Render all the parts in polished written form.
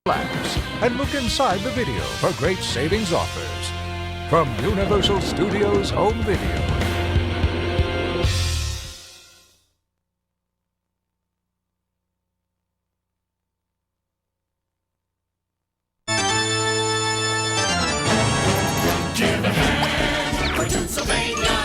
Relax and look inside the video for great savings offers. From Universal Studios Home Video. Give a hand for Toonsylvania,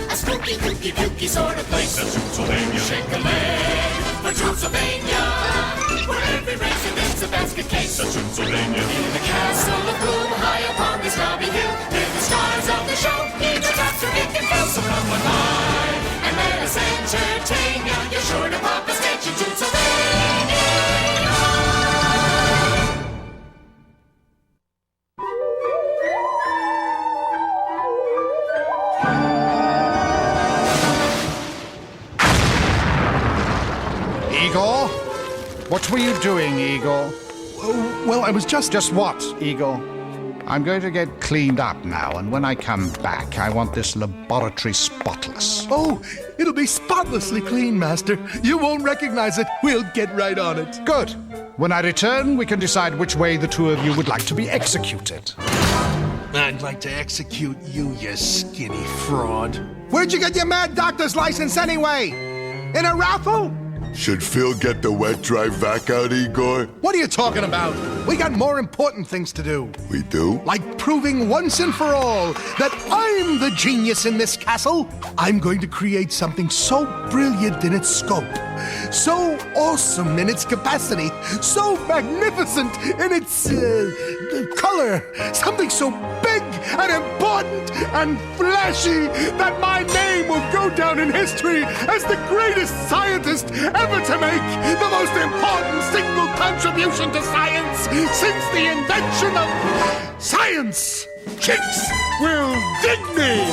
a spooky, kooky, pukey sort of place. That's Toonsylvania. Shake a leg for Toonsylvania, where every race is a basket case. That's Toonsylvania. In the castle of gloom, high upon the snobby hill, live the stars of the show. In the top so big and fill, so come on by and let us entertain you. You're sure to pop a stitch in Toonsylvania. Igor? What were you doing, Igor? Well, I was just... Just what, Igor? I'm going to get cleaned up now, and when I come back, I want this laboratory spotless. Oh, it'll be spotlessly clean, Master. You won't recognize it. We'll get right on it. Good. When I return, we can decide which way the two of you would like to be executed. I'd like to execute you, you skinny fraud. Where'd you get your mad doctor's license anyway? In a raffle? Should Phil get the wet-dry vac out, Igor? What are you talking about? We got more important things to do. We do? Like proving once and for all that I'm the genius in this castle. I'm going to create something so brilliant in its scope, so awesome in its capacity, so magnificent in its color, something so big and important and flashy that my name will go down in history as the greatest scientist ever to make the most important single contribution to science since the invention of science. Chicks will dig me.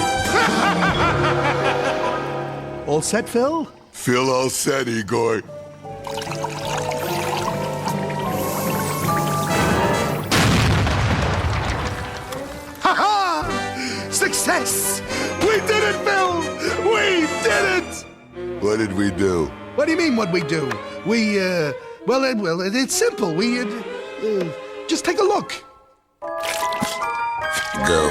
All set, Phil? Phil all set, Igor. Ha-ha! Success! We did it, Phil! We did it! What did we do? What do you mean, what'd we do? It's simple. Just take a look. Go.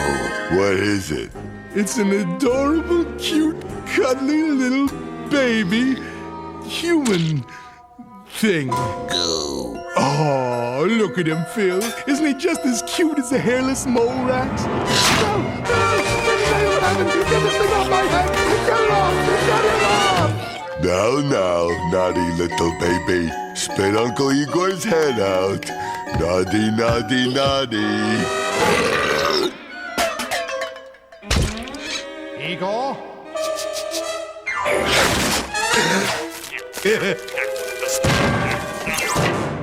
What is it? It's an adorable, cute, cuddly little baby human thing. Go. Oh, look at him, Phil. Isn't he just as cute as a hairless mole rat? No! Get this thing off my head! Get it off! Get it off! Now, naughty little baby. Spit Uncle Igor's head out. Naughty, naughty, naughty. Igor?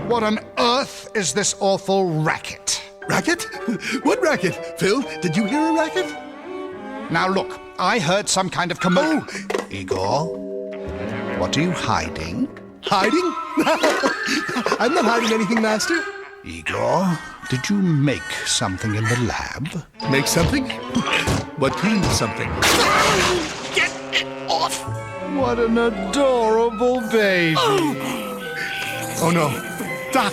What on earth is this awful racket? Racket? What racket? Phil, did you hear a racket? Now look, I heard some kind of commotion. Oh. Igor, what are you hiding? Hiding? I'm not hiding anything, Master. Igor, did you make something in the lab? Make something? What kind of something? Get it off! What an adorable baby. Oh no. Doc,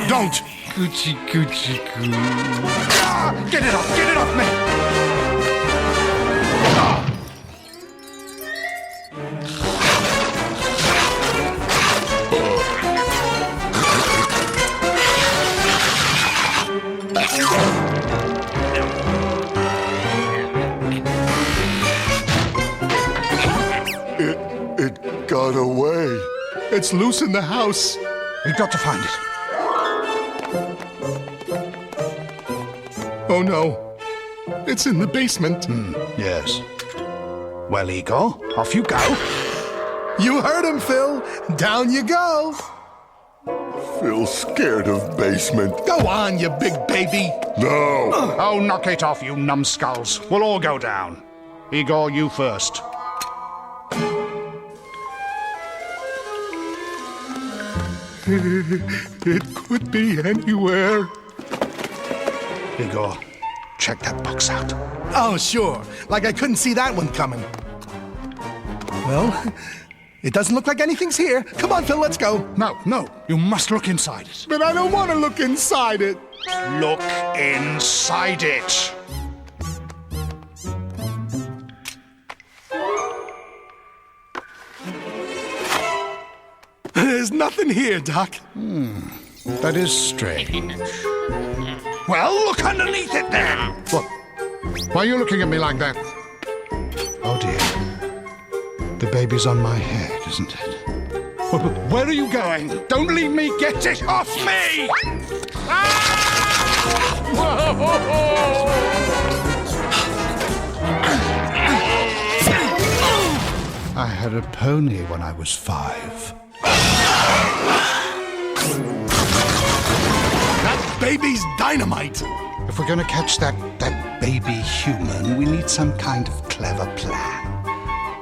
don't! Coochie coochie coo. Ah, get it off me! It got away. It's loose in the house. We've got to find it. Oh no. It's in the basement. Yes. Well, Igor, off you go. You heard him, Phil. Down you go. Phil's scared of basement. Go on, you big baby. No. Oh, knock it off, you numbskulls. We'll all go down. Igor, you first. It could be anywhere. Igor, check that box out. Oh, sure. Like I couldn't see that one coming. Well, It doesn't look like anything's here. Come on, Phil, let's go. No, you must look inside it. But I don't want to look inside it. Look inside it. There's nothing here, Doc. That is strange. Well, look underneath it then. What? Why are you looking at me like that? Oh, dear. The baby's on my head, isn't it? Where are you going? Don't leave me! Get it off me! I had a pony when I was 5. That baby's dynamite. If we're going to catch that baby human, we need some kind of clever plan.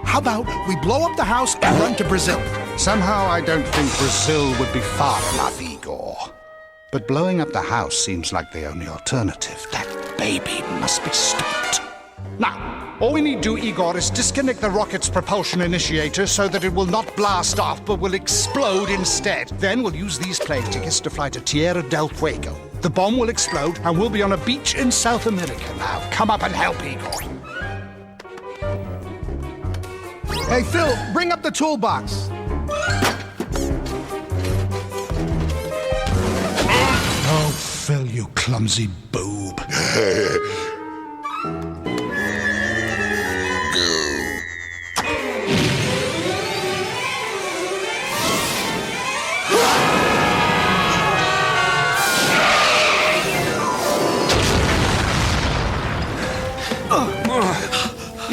How about we blow up the house and run to Brazil? Somehow I don't think Brazil would be far enough, Igor. But blowing up the house seems like the only alternative. That baby must be stopped. Now, all we need to do, Igor, is disconnect the rocket's propulsion initiator so that it will not blast off but will explode instead. Then we'll use these plane tickets to fly to Tierra del Fuego. The bomb will explode and we'll be on a beach in South America. Now, come up and help, Igor. Hey, Phil, bring up the toolbox. Oh, Phil, you clumsy boob.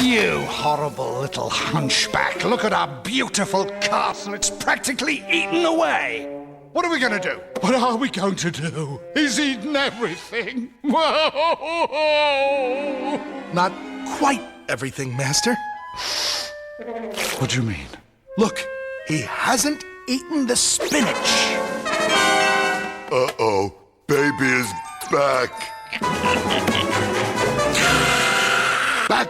You horrible little hunchback. Look at our beautiful castle. It's practically eaten away. What are we going to do? What are we going to do? He's eaten everything. Not quite everything, Master. What do you mean? Look, he hasn't eaten the spinach. Uh-oh, baby is back. Back!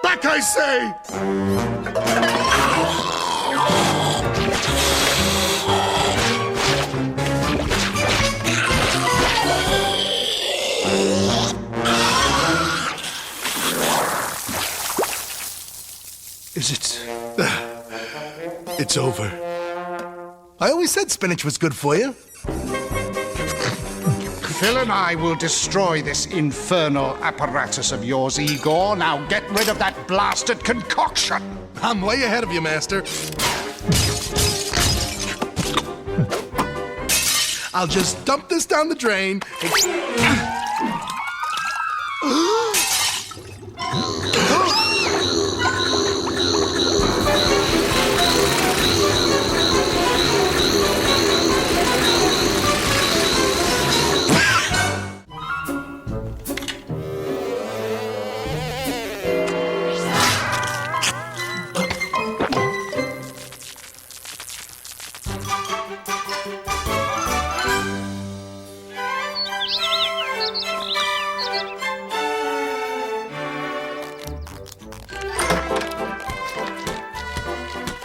Back, I say! Is it? It's over. I always said spinach was good for you. Phil and I will destroy this infernal apparatus of yours, Igor. Now get rid of that blasted concoction. I'm way ahead of you, Master. I'll just dump this down the drain.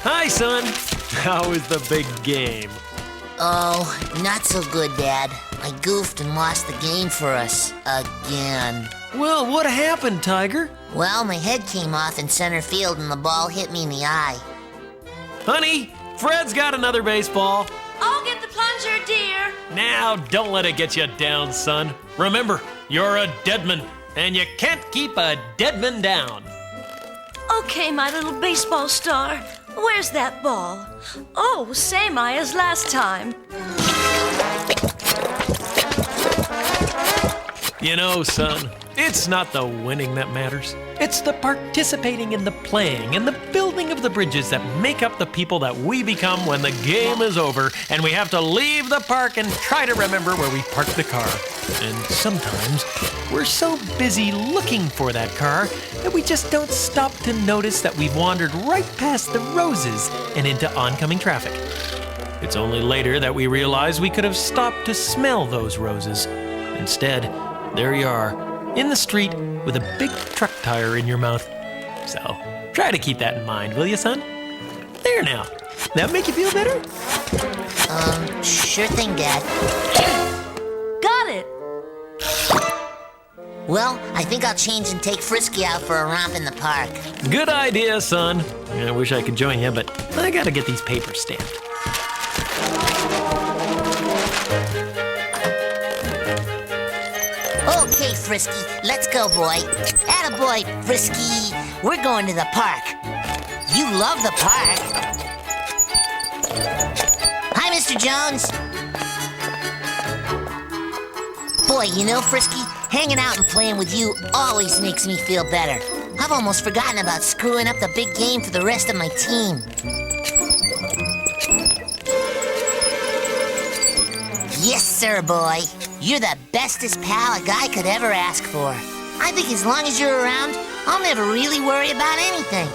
Hi, son. How was the big game? Oh, not so good, Dad. I goofed and lost the game for us. Again. Well, what happened, Tiger? Well, my head came off in center field and the ball hit me in the eye. Honey, Fred's got another baseball. I'll get the plunger, dear. Now, don't let it get you down, son. Remember, you're a deadman, and you can't keep a deadman down. Okay, my little baseball star. Where's that ball? Oh, same eye as last time. You know, son, it's not the winning that matters. It's the participating in the playing and the building of the bridges that make up the people that we become when the game is over and we have to leave the park and try to remember where we parked the car. And sometimes we're so busy looking for that car that we just don't stop to notice that we've wandered right past the roses and into oncoming traffic. It's only later that we realize we could have stopped to smell those roses. Instead, there you are, in the street with a big truck tire in your mouth. So, try to keep that in mind, will you, son? There now. That make you feel better? Sure thing, Dad. Got it. Well, I think I'll change and take Frisky out for a romp in the park. Good idea, son. I wish I could join you, but I gotta get these papers stamped. Okay, Frisky, let's go, boy. Attaboy, Frisky. We're going to the park. You love the park. Hi, Mr. Jones. Boy, you know, Frisky, hanging out and playing with you always makes me feel better. I've almost forgotten about screwing up the big game for the rest of my team. Yes, sir, boy. You're the bestest pal a guy could ever ask for. I think as long as you're around, I'll never really worry about anything.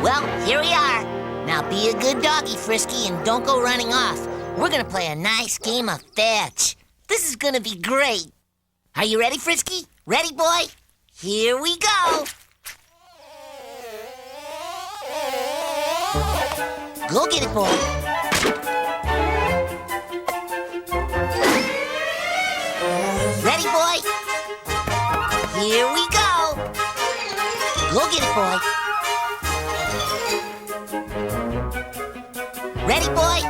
Well, here we are. Now be a good doggy, Frisky, and don't go running off. We're gonna play a nice game of fetch. This is gonna be great. Are you ready, Frisky? Ready, boy? Here we go. Go get it, boy. Ready, boy? Here we go. Go get it, boy. Ready, boy?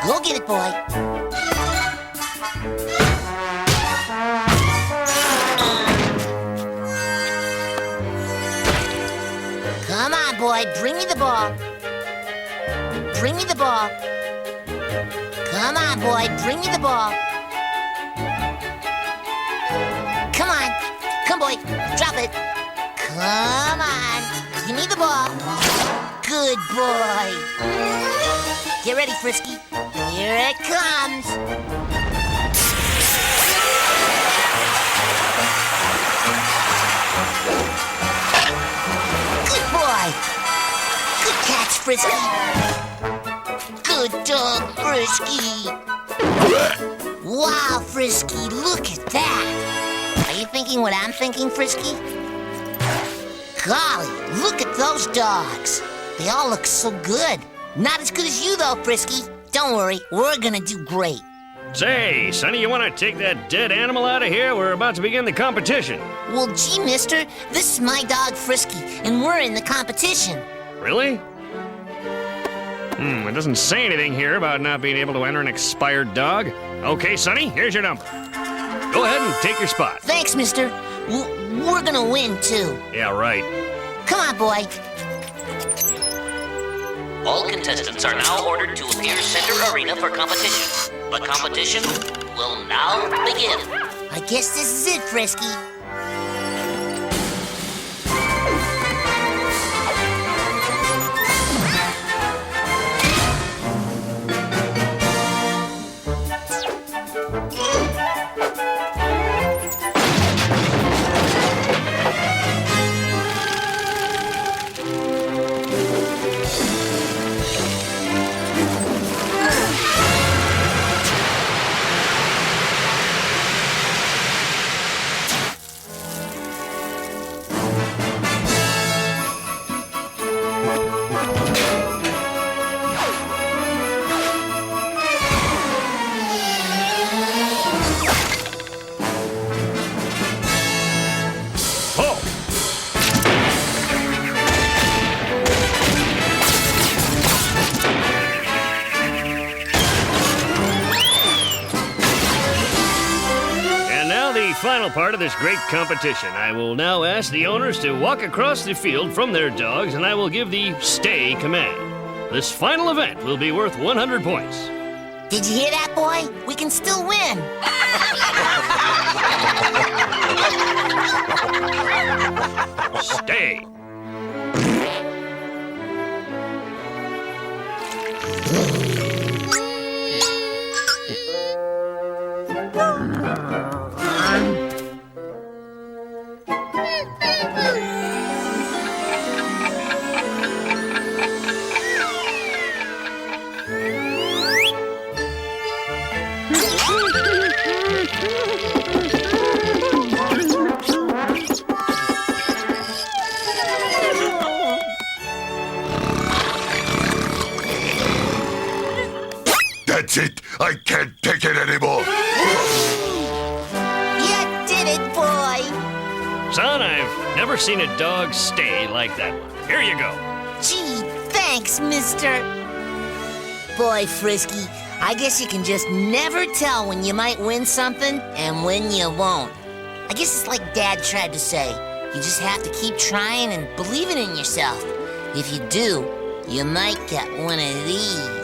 Go get it, boy. Come on, boy. Bring me the ball. Bring me the ball. Come on, boy. Bring me the ball. Come on. Come, boy. Drop it. Come on. Give me the ball. Good boy. Get ready, Frisky. Here it comes. Good boy. Good catch, Frisky. Good dog, Frisky. Wow, Frisky, look at that. Are you thinking what I'm thinking, Frisky? Golly, look at those dogs. They all look so good. Not as good as you, though, Frisky. Don't worry, we're gonna do great. Say, Sonny, you want to take that dead animal out of here? We're about to begin the competition. Well, gee, mister, this is my dog, Frisky, and we're in the competition. Really? It doesn't say anything here about not being able to enter an expired dog. Okay, Sonny, here's your number. Go ahead and take your spot. Thanks, mister. We're gonna win, too. Yeah, right. Come on, boy. All contestants are now ordered to appear center arena for competition. The competition will now begin. I guess this is it, Frisky. Final part of this great competition. I will now ask the owners to walk across the field from their dogs, and I will give the stay command. This final event will be worth 100 points. Did you hear that, boy? We can still win. Stay. That's it. I can't take it anymore. You did it, boy. Son, I've never seen a dog stay like that one. Here you go. Gee, thanks, mister. Boy, Frisky, I guess you can just never tell when you might win something and when you won't. I guess it's like Dad tried to say. You just have to keep trying and believing in yourself. If you do, you might get one of these.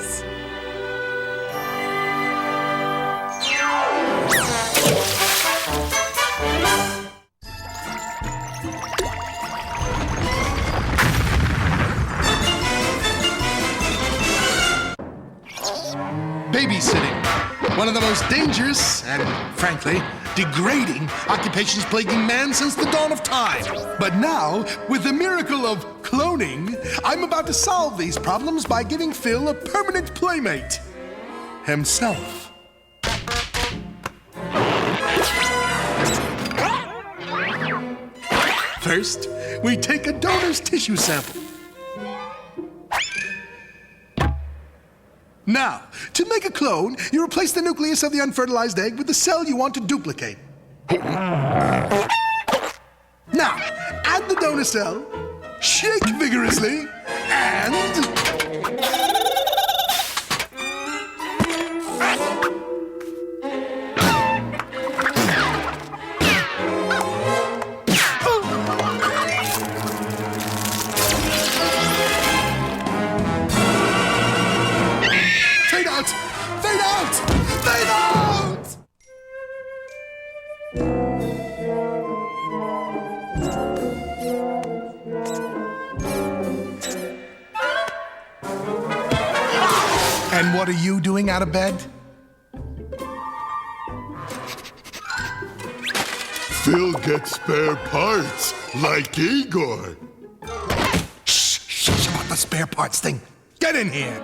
Babysitting. One of the most dangerous and, frankly, degrading occupations plaguing man since the dawn of time. But now, with the miracle of cloning, I'm about to solve these problems by giving Phil a permanent playmate. Himself. First, we take a donor's tissue sample. Now, to make a clone, you replace the nucleus of the unfertilized egg with the cell you want to duplicate. Now, add the donor cell, shake vigorously, and... Fade out! Fade out! Fade out! And what are you doing out of bed? Phil gets spare parts, like Igor. Shh about the spare parts thing. Get in here.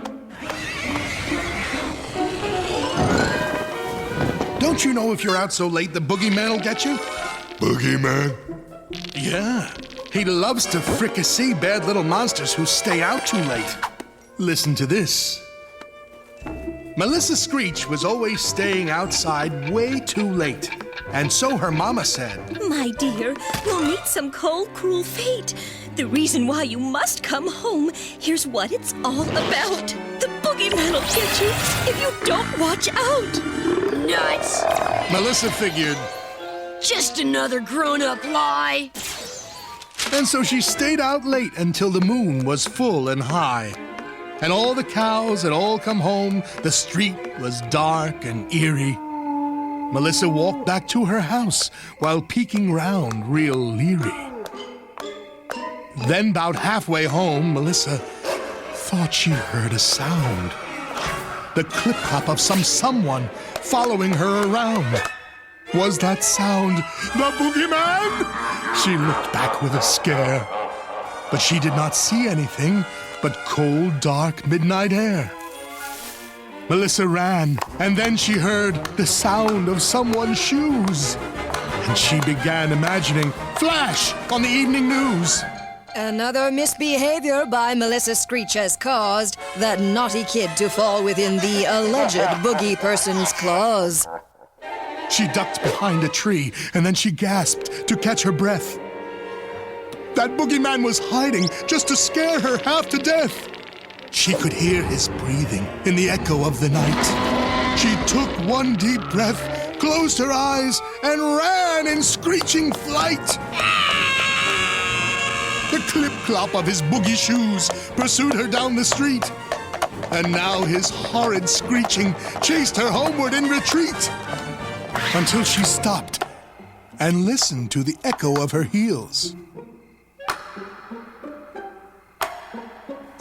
Don't you know if you're out so late, the boogeyman will get you? Boogeyman? Yeah. He loves to fricassee bad little monsters who stay out too late. Listen to this. Melissa Screech was always staying outside way too late. And so her mama said, My dear, we'll meet some cold, cruel fate. The reason why you must come home, here's what it's all about. The boogeyman will get you if you don't watch out. Nuts. Melissa figured. Just another grown-up lie. And so she stayed out late until the moon was full and high. And all the cows had all come home. The street was dark and eerie. Melissa walked back to her house while peeking round real leery. Then, about halfway home, Melissa thought she heard a sound. The clip-clop of someone following her around. Was that sound the boogeyman? She looked back with a scare. But she did not see anything but cold, dark midnight air. Melissa ran, and then she heard the sound of someone's shoes. And she began imagining Flash on the evening news. Another misbehavior by Melissa Screech has caused that naughty kid to fall within the alleged boogie person's claws. She ducked behind a tree, and then she gasped to catch her breath. That boogeyman was hiding just to scare her half to death. She could hear his breathing in the echo of the night. She took one deep breath, closed her eyes, and ran in screeching flight. The clip-clop of his boogie shoes pursued her down the street. And now his horrid screeching chased her homeward in retreat. Until she stopped and listened to the echo of her heels.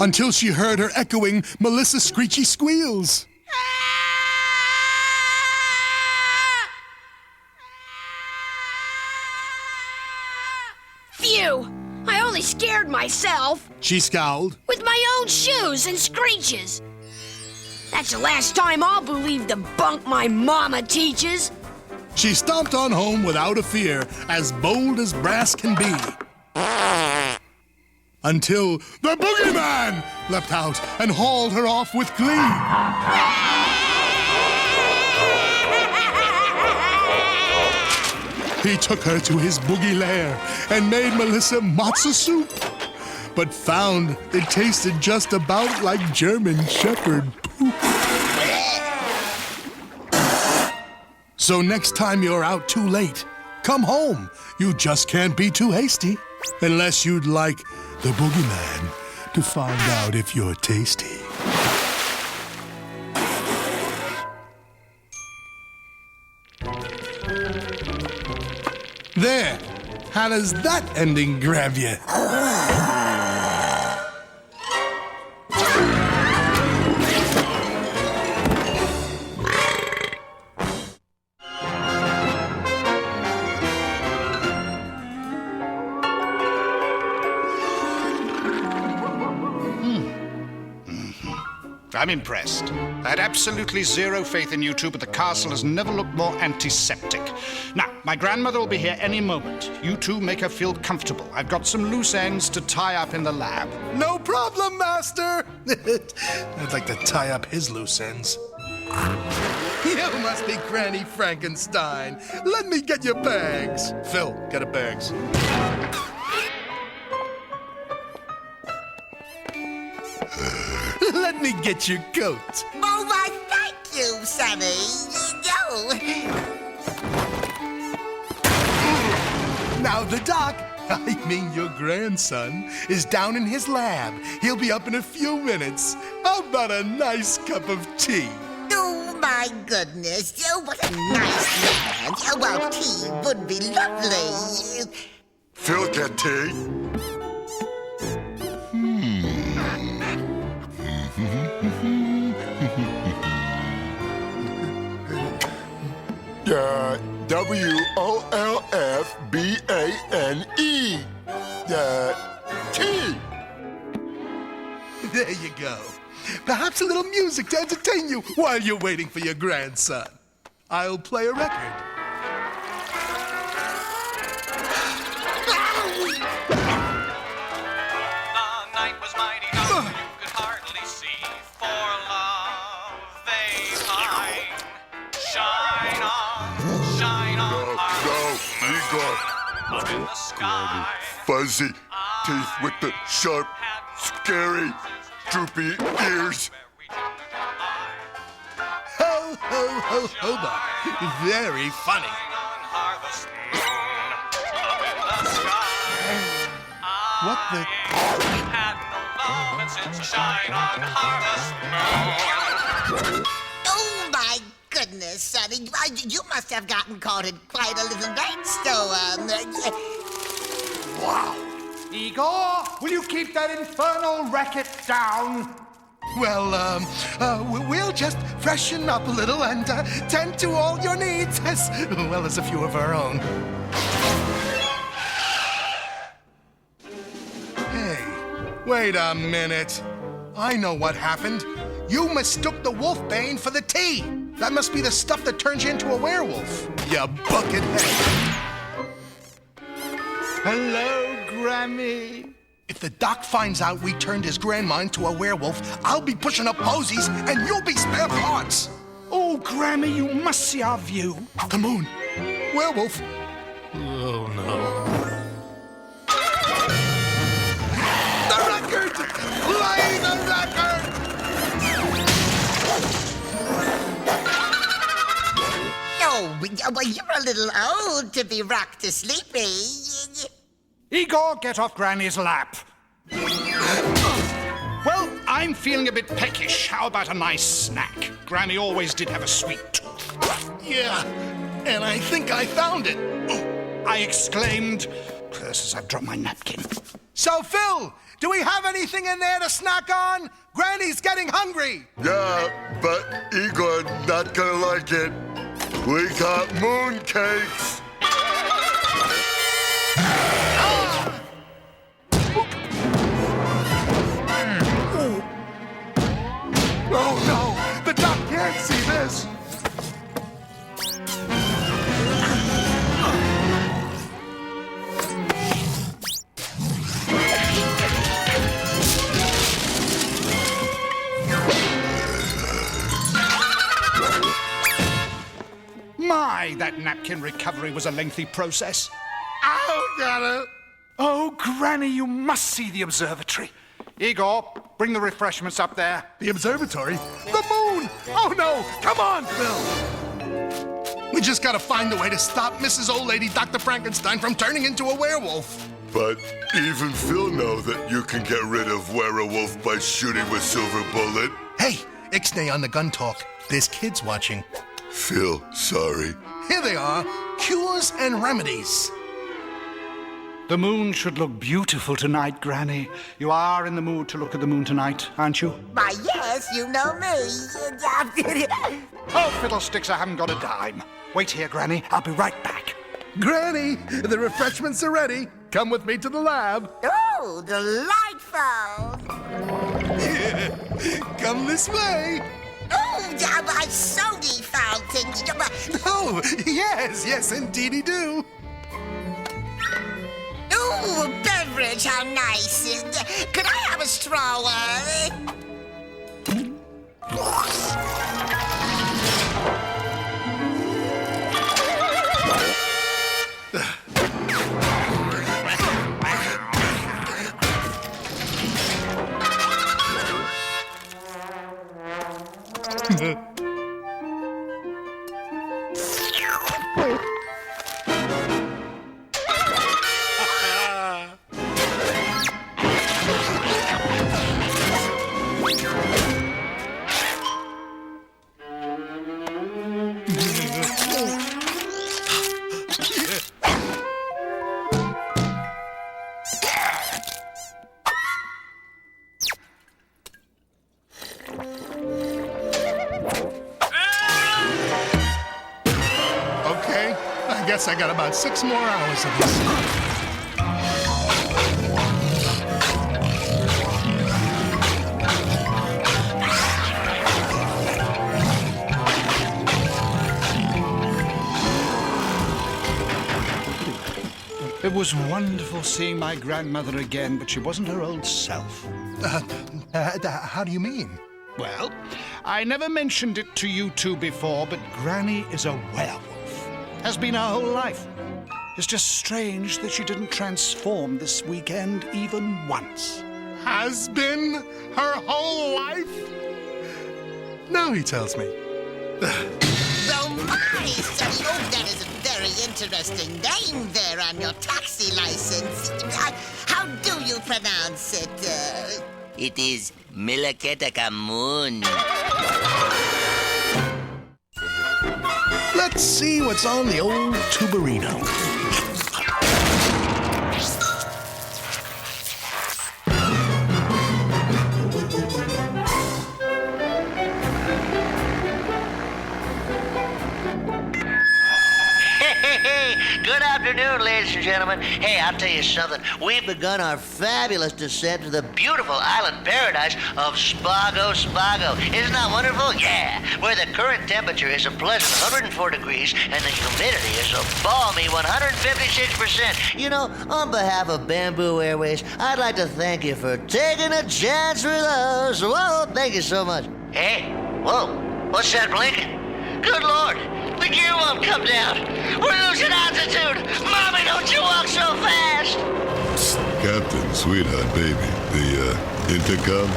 Until she heard her echoing Melissa Screechy squeals. Phew! I only scared myself. She scowled. With my own shoes and screeches. That's the last time I'll believe the bunk my mama teaches. She stomped on home without a fear, as bold as brass can be. Until the boogeyman leapt out and hauled her off with glee. He took her to his boogie lair and made Melissa matzo soup, but found it tasted just about like German Shepherd poop. So next time you're out too late, come home. You just can't be too hasty, unless you'd like the boogeyman to find out if you're tasty. There. How does that ending grab you? I'm impressed. I had absolutely zero faith in you two, but the castle has never looked more antiseptic. Now, my grandmother will be here any moment. You two make her feel comfortable. I've got some loose ends to tie up in the lab. No problem, Master! I'd like to tie up his loose ends. You must be Granny Frankenstein. Let me get your bags. Phil, get her bags. Let me get your coat. Oh, why, thank you, Sonny. Now the doc, I mean your grandson, is down in his lab. He'll be up in a few minutes. How about a nice cup of tea? Oh, my goodness. Oh, what a nice man. Oh, well, tea would be lovely. Phil, get tea. W-O-L-F-B-A-N-E. Tea. There you go. Perhaps a little music to entertain you while you're waiting for your grandson. I'll play a record. Up in the sky. Fuzzy teeth with the sharp, scary, droopy ears. Ho, ho, ho, hoba. Very funny. What the? Oh, my goodness, Sonny. You must have gotten caught in quite a little rainstorm. Wow. Igor, will you keep that infernal racket down? Well, we'll just freshen up a little and tend to all your needs, as well as a few of our own. Hey, wait a minute. I know what happened. You mistook the wolfbane for the tea. That must be the stuff that turns you into a werewolf. You buckethead. Hello, Grammy. If the doc finds out we turned his grandma into a werewolf, I'll be pushing up posies and you'll be spare parts. Oh, Grammy, you must see our view. The moon. Werewolf. Oh, no. The record! Play the record! Oh, well, you're a little old to be rocked to sleepy. Igor, get off Granny's lap. Well, I'm feeling a bit peckish. How about a nice snack? Granny always did have a sweet tooth. Yeah, and I think I found it. I exclaimed. Curses, I've dropped my napkin. So, Phil, do we have anything in there to snack on? Granny's getting hungry. Yeah, but Igor not gonna like it. We got mooncakes. Oh, no! The doc can't see this! My, that napkin recovery was a lengthy process. Ow, got it. Oh, Granny, you must see the observatory. Igor, bring the refreshments up there. The observatory? The moon! Oh, no! Come on, Phil! We just gotta find a way to stop Mrs. Old Lady Dr. Frankenstein from turning into a werewolf. But even Phil knows that you can get rid of werewolf by shooting with silver bullet. Hey, Ixnay on the gun talk. There's kids watching. Phil, sorry. Here they are, cures and remedies. The moon should look beautiful tonight, Granny. You are in the mood to look at the moon tonight, aren't you? Why, yes, you know me. Oh, fiddlesticks, I haven't got a dime. Wait here, Granny. I'll be right back. Granny, the refreshments are ready. Come with me to the lab. Oh, delightful. Come this way. Oh, my sody fountain. Oh, yes, indeedy do. Ooh, a beverage, how nice. Could I have a straw? Okay, I guess I got about 6 more hours of this. It was wonderful seeing my grandmother again, but she wasn't her old self. How do you mean? Well, I never mentioned it to you two before, but Granny is a werewolf. Has been her whole life. It's just strange that she didn't transform this weekend even once. Has been her whole life? Now he tells me. Oh, my, Sonny. Oh, that is a very interesting name there on your taxi license. How do you pronounce it? It is Milaketakamun. Let's see what's on the old tuberino. Good afternoon, ladies and gentlemen. Hey, I'll tell you something. We've begun our fabulous descent to the beautiful island paradise of Spago. Isn't that wonderful? Yeah, where the current temperature is a pleasant 104 degrees and the humidity is a balmy 156%. You know, on behalf of Bamboo Airways, I'd like to thank you for taking a chance with us. Whoa, thank you so much. Hey, whoa, what's that blinking? Good Lord, the gear won't come down. We're losing altitude. Mommy, don't you walk so fast. Captain, sweetheart, baby, the intercom?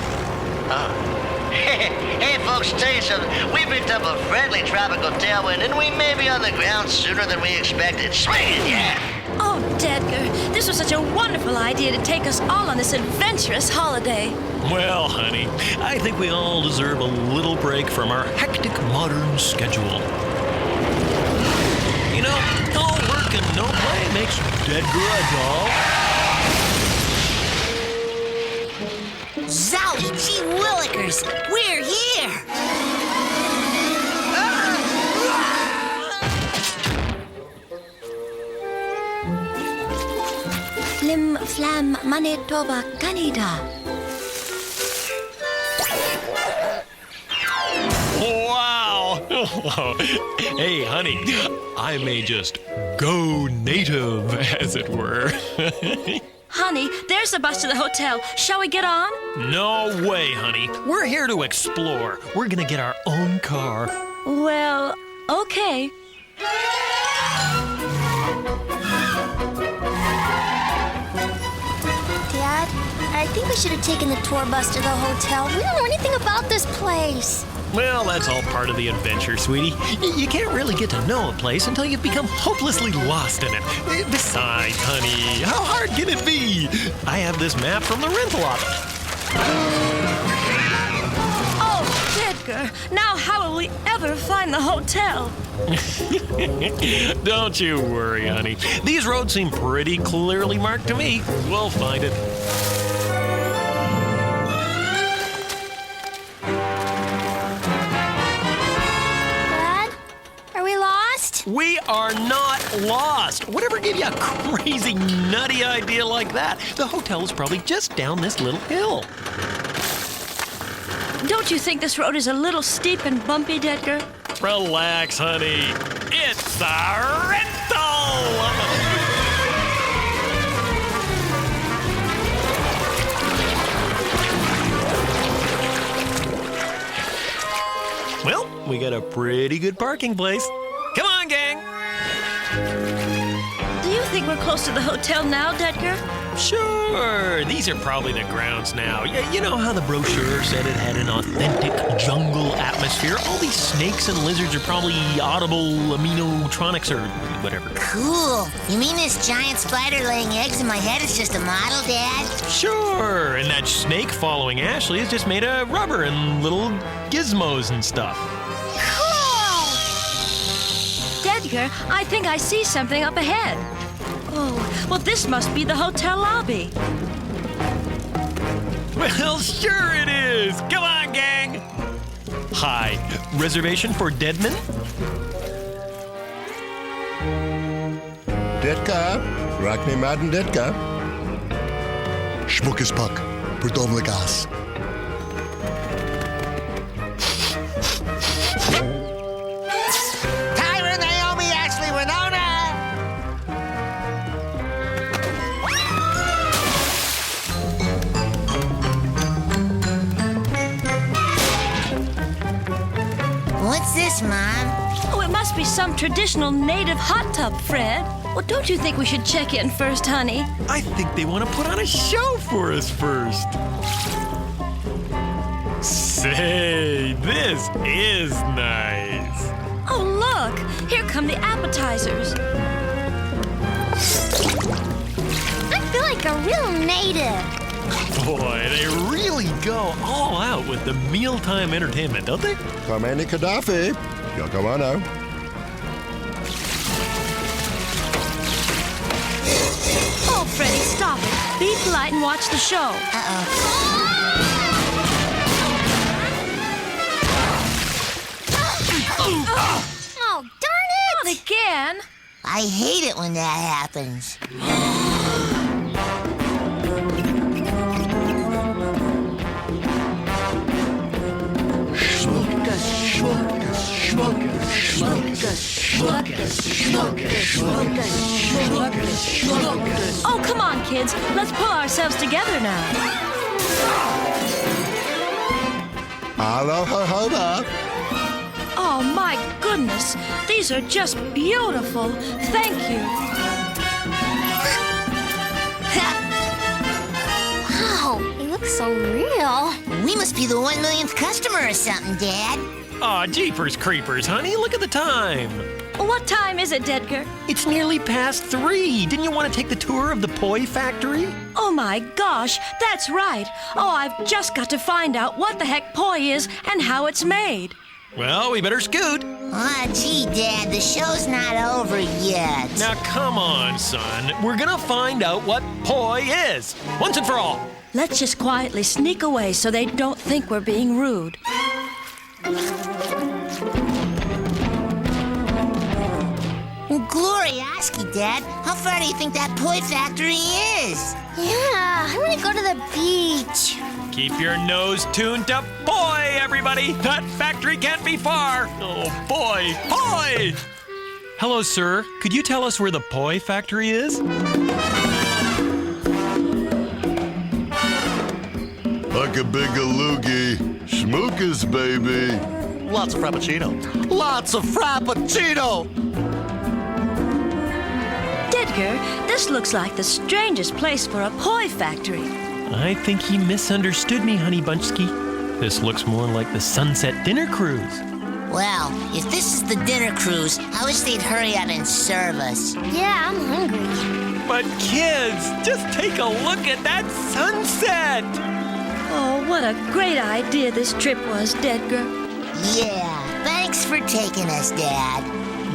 Hey, folks, tell you something. We picked up a friendly tropical tailwind, and we may be on the ground sooner than we expected. Swing it, yeah! Oh, Dedgar, this was such a wonderful idea to take us all on this adventurous holiday. Well, honey, I think we all deserve a little break from our hectic modern schedule. You know, no work and no play makes Dedgar a doll. Zowie gee willikers, we're here! Flim Flam Manitoba Canada. Wow! Hey, honey, I may just go native, as it were. Honey, there's the bus to the hotel. Shall we get on? No way, honey. We're here to explore. We're gonna get our own car. Well, okay. I think we should have taken the tour bus to the hotel. We don't know anything about this place. Well, that's all part of the adventure, sweetie. You can't really get to know a place until you've become hopelessly lost in it. Besides, honey, how hard can it be? I have this map from the rental office. Oh, Edgar, now how will we ever find the hotel? Don't you worry, honey. These roads seem pretty clearly marked to me. We'll find it. We are not lost. Whatever gave you a crazy, nutty idea like that? The hotel is probably just down this little hill. Don't you think this road is a little steep and bumpy, Edgar? Relax, honey. It's a rental! Well, we got a pretty good parking place. Come on, gang! Do you think we're close to the hotel now, Edgar? Sure. These are probably the grounds now. You know how the brochure said it had an authentic jungle atmosphere? All these snakes and lizards are probably audible aminotronics or whatever. Cool. You mean this giant spider laying eggs in my head is just a model, Dad? Sure. And that snake following Ashley is just made of rubber and little gizmos and stuff. Edgar, I think I see something up ahead. Oh, well, this must be the hotel lobby. Well, sure it is. Come on, gang. Hi. Reservation for Deadman? Detka, Rockney Madden Detka. Schmuckes Pack, Perdonlijk Gas. What's this, Mom? Oh, it must be some traditional native hot tub, Fred. Well, don't you think we should check in first, honey? I think they want to put on a show for us first. Say, this is nice. Oh, look. Here come the appetizers. I feel like a real native. Boy, they really go all out with the mealtime entertainment, don't they? Khomeini Gaddafi. Yokoano. Oh, Freddie, stop it. Be polite and watch the show. Oh, darn it! Not again. I hate it when that happens. Oh, come on, kids. Let's pull ourselves together now. Aloha. Oh, my goodness. These are just beautiful. Thank you. Wow, they look so real. We must be the 1 millionth customer or something, Dad. Aw, jeepers creepers, honey. Look at the time. What time is it, Edgar? It's nearly past 3. Didn't you want to take the tour of the poi factory? Oh, my gosh. That's right. Oh, I've just got to find out what the heck poi is and how it's made. Well, we better scoot. Aw, gee, Dad, the show's not over yet. Now, come on, son. We're gonna find out what poi is, once and for all. Let's just quietly sneak away so they don't think we're being rude. Well, Glorioski, Dad, how far do you think that poi factory is? Yeah, I want to go to the beach. Keep your nose tuned to poi, everybody. That factory can't be far. Oh, boy, poi! Hello, sir. Could you tell us where the poi factory is? Like a big loogie. Schmookus, baby. Lots of frappuccino. Lots of frappuccino! Edgar, this looks like the strangest place for a poi factory. I think he misunderstood me, Honey Bunchski. This looks more like the Sunset Dinner Cruise. Well, if this is the dinner cruise, I wish they'd hurry out and serve us. Yeah, I'm hungry. But kids, just take a look at that sunset! Oh, what a great idea this trip was, Dedgar. Yeah, thanks for taking us, Dad.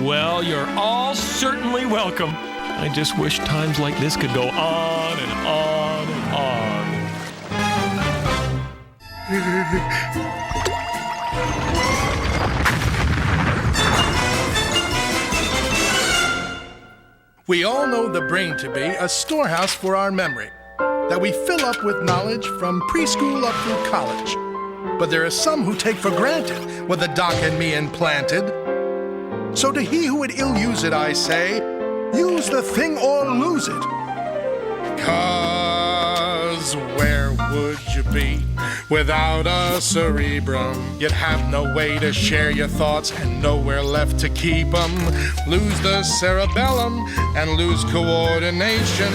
Well, you're all certainly welcome. I just wish times like this could go on and on and on. We all know the brain to be a storehouse for our memory, that we fill up with knowledge from preschool up through college. But there are some who take for granted what the doc and me implanted. So to he who would ill use it, I say, use the thing or lose it. 'Cause where would you be without a cerebrum? You'd have no way to share your thoughts and nowhere left to keep 'em. Lose the cerebellum and lose coordination.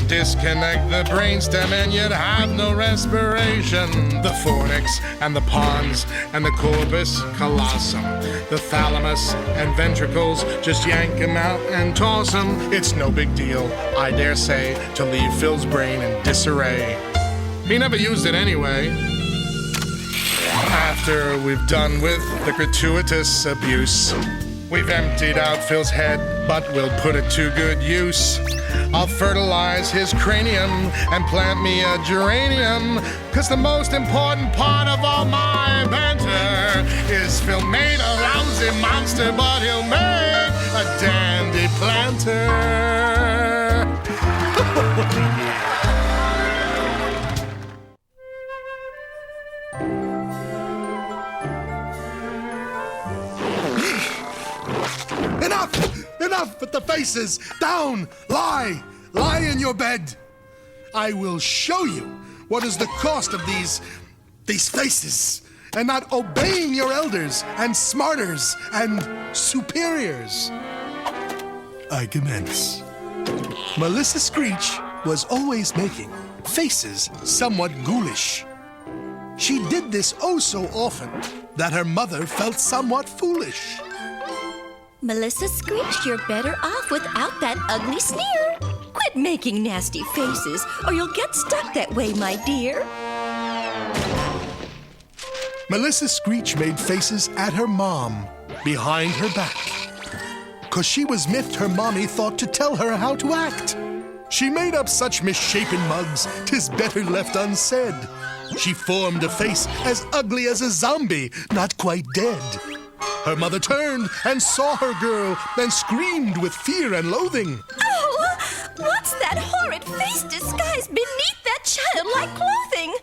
Disconnect the brainstem and you'd have no respiration. The fornix and the pons and the corpus callosum, the thalamus and ventricles, just yank 'em out and toss 'em. It's no big deal, I dare say, to leave Phil's brain in disarray. He never used it anyway. After we've done with the gratuitous abuse, we've emptied out Phil's head, but we'll put it to good use. I'll fertilize his cranium and plant me a geranium, 'cause the most important part of all my banter is Phil made a lousy monster, but he'll make a dandy planter. Enough with the faces! Down! Lie! Lie in your bed! I will show you what is the cost of these faces, and not obeying your elders and smarters and superiors. I commence. Melissa Screech was always making faces somewhat ghoulish. She did this oh so often that her mother felt somewhat foolish. Melissa Screech, you're better off without that ugly sneer. Quit making nasty faces, or you'll get stuck that way, my dear. Melissa Screech made faces at her mom, behind her back. 'Cause she was miffed her mommy thought to tell her how to act. She made up such misshapen mugs, 'tis better left unsaid. She formed a face as ugly as a zombie, not quite dead. Her mother turned and saw her girl, then screamed with fear and loathing. Oh, what's that horrid face disguised beneath that childlike clothing?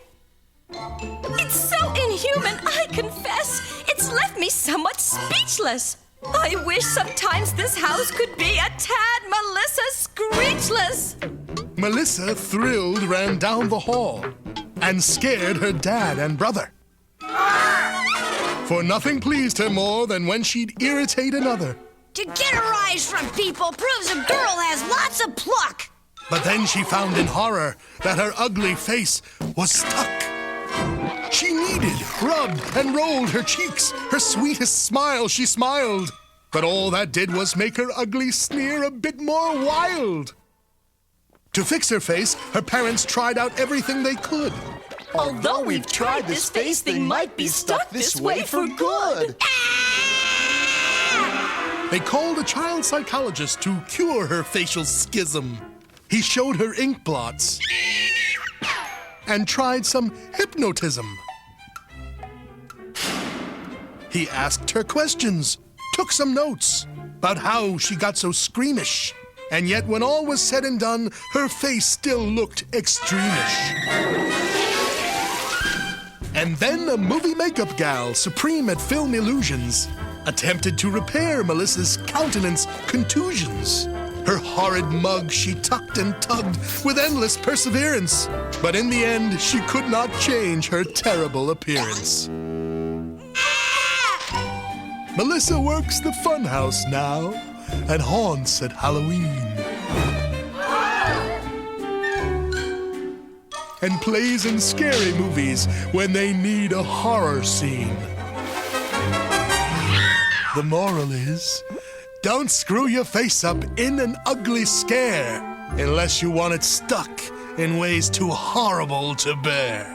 It's so inhuman, I confess. It's left me somewhat speechless. I wish sometimes this house could be a tad Melissa Screechless. Melissa, thrilled, ran down the hall and scared her dad and brother. For nothing pleased her more than when she'd irritate another. To get a rise from people proves a girl has lots of pluck. But then she found in horror that her ugly face was stuck. She kneaded, rubbed, and rolled her cheeks. Her sweetest smile she smiled. But all that did was make her ugly sneer a bit more wild. To fix her face, her parents tried out everything they could. Although we've tried this face thing might be stuck this way for good. They called a child psychologist to cure her facial schism. He showed her ink blots and tried some hypnotism. He asked her questions, took some notes about how she got so squeamish. And yet when all was said and done, her face still looked extremish. And then a movie makeup gal, supreme at film illusions, attempted to repair Melissa's countenance contusions. Her horrid mug she tucked and tugged with endless perseverance. But in the end, she could not change her terrible appearance. Melissa works the funhouse now and haunts at Halloween. and plays in scary movies when they need a horror scene. The moral is, don't screw your face up in an ugly scare unless you want it stuck in ways too horrible to bear.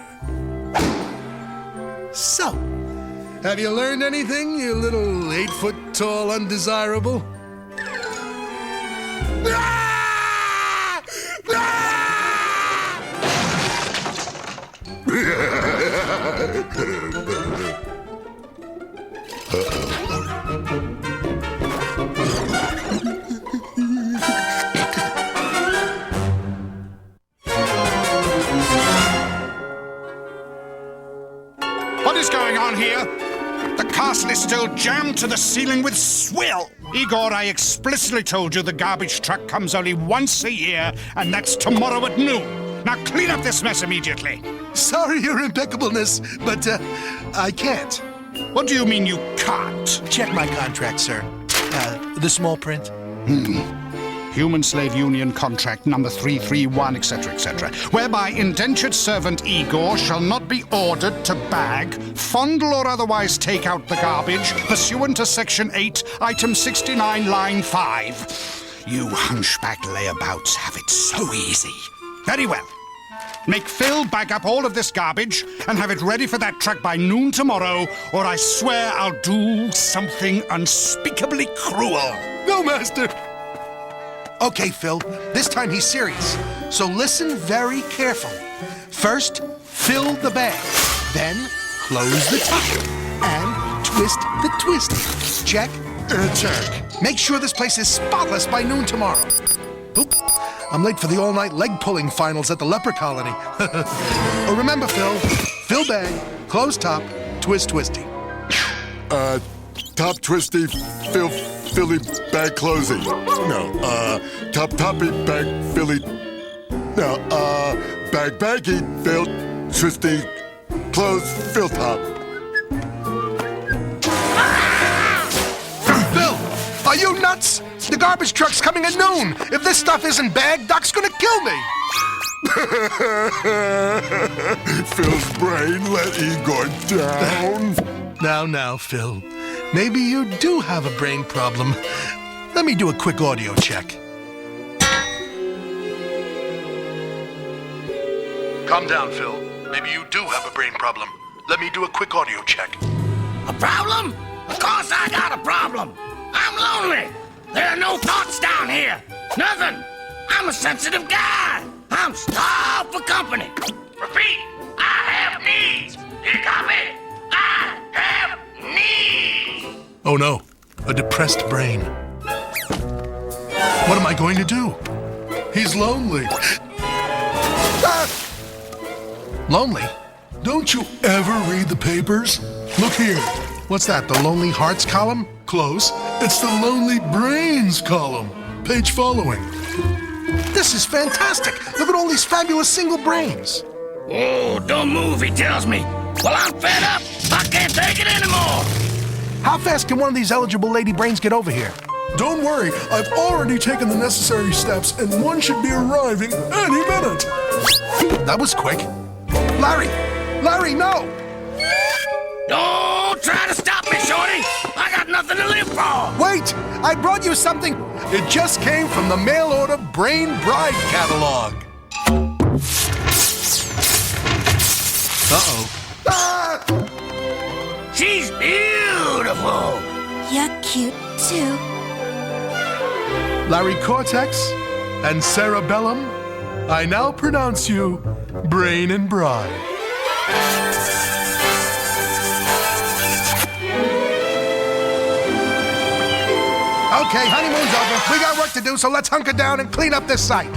So, have you learned anything, you little 8-foot-tall undesirable? What is going on here? The castle is still jammed to the ceiling with swill. Igor, I explicitly told you the garbage truck comes only once a year, and that's tomorrow at noon. Now clean up this mess immediately. Sorry, Your Impeccableness, but I can't. What do you mean you can't? Check my contract, sir. The small print. Human Slave Union Contract number 331, etc., etc., whereby indentured servant Igor shall not be ordered to bag, fondle or otherwise take out the garbage pursuant to Section 8, Item 69, Line 5. You hunchback layabouts have it so easy. Very well. Make Phil bag up all of this garbage and have it ready for that truck by noon tomorrow, or I swear I'll do something unspeakably cruel. No, Master! Okay, Phil, this time he's serious. So listen very carefully. First, fill the bag. Then, close the top. And twist the twisty. Check? Check. Make sure this place is spotless by noon tomorrow. Oop. I'm late for the all-night leg-pulling finals at the leper colony. Oh, remember, Phil, fill bag, close top, twist twisty. Top twisty, Philly bag closing. No, top toppy bag Philly. No, bag baggy, Phil twisty, close, Phil top. Phil, are you nuts? The garbage truck's coming at noon. If this stuff isn't bagged, Doc's gonna kill me. Phil's brain let Igor down. Now, Phil. Maybe you do have a brain problem. Let me do a quick audio check. Calm down, Phil. Maybe you do have a brain problem. Let me do a quick audio check. A problem? Of course I got a problem. I'm lonely. There are no thoughts down here. Nothing. I'm a sensitive guy. I'm starved for company. Repeat, I have needs. You copy? I have needs. Oh no, a depressed brain. What am I going to do? He's lonely. Lonely? Don't you ever read the papers? Look here. What's that, the Lonely Hearts column? Close. It's the Lonely Brains column. Page following. This is fantastic. Look at all these fabulous single brains. Oh, don't move, he tells me. Well, I'm fed up. I can't take it anymore. How fast can one of these eligible lady brains get over here? Don't worry, I've already taken the necessary steps, and one should be arriving any minute. That was quick. Larry, no! Don't try to stop me, Shorty. I got nothing to live for. Wait, I brought you something. It just came from the mail-order Brain Bride catalog. Uh-oh. Ah! She's beautiful. You're cute, too. Larry Cortex and Cerebellum, I now pronounce you Brain and Bride. Okay, honeymoon's over. We got work to do, so let's hunker down and clean up this site.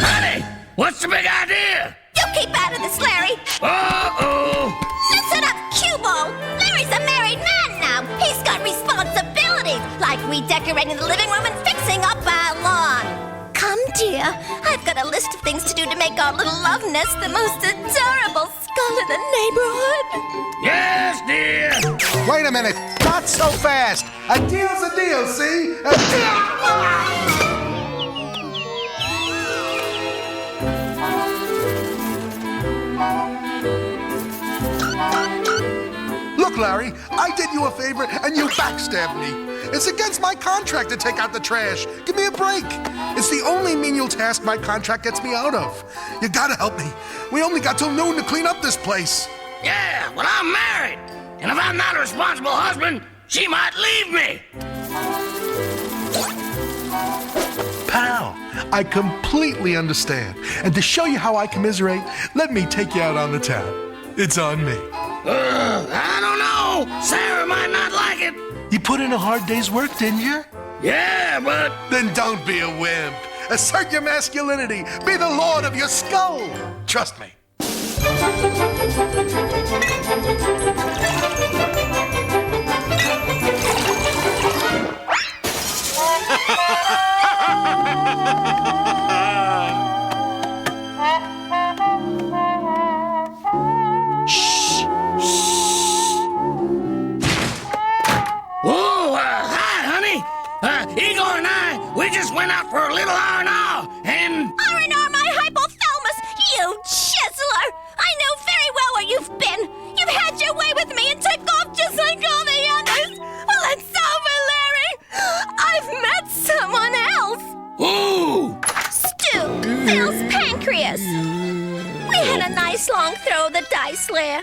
Honey, what's the big idea? You keep out of this, Larry. Uh-oh. Listen up, Cubo. Larry's a married man now. He's got responsibilities, like redecorating the living room and fixing up our lawn. Come, dear. I've got a list of things to do to make our little love nest the most adorable skull in the neighborhood. Yes, dear. Wait a minute. Not so fast. A deal's a deal, see? A deal. Larry. I did you a favor and you backstabbed me. It's against my contract to take out the trash. Give me a break. It's the only menial task my contract gets me out of. You gotta help me. We only got till noon to clean up this place. Yeah, well, I'm married. And if I'm not a responsible husband, she might leave me. Pal, I completely understand. And to show you how I commiserate, let me take you out on the town. It's on me. I don't know. Sarah might not like it. You put in a hard day's work, didn't you? Yeah, but... Then don't be a wimp. Assert your masculinity. Be the lord of your skull. Trust me. Whoa, hi, honey. Igor and I, we just went out for a little R&R, and... R&R my hypothalamus, you chiseler! I know very well where you've been. You've had your way with me and took off just like all the others. Well, it's over, Larry. I've met someone else. Ooh! Stu, Phil's pancreas. We had a nice long throw of the dice there.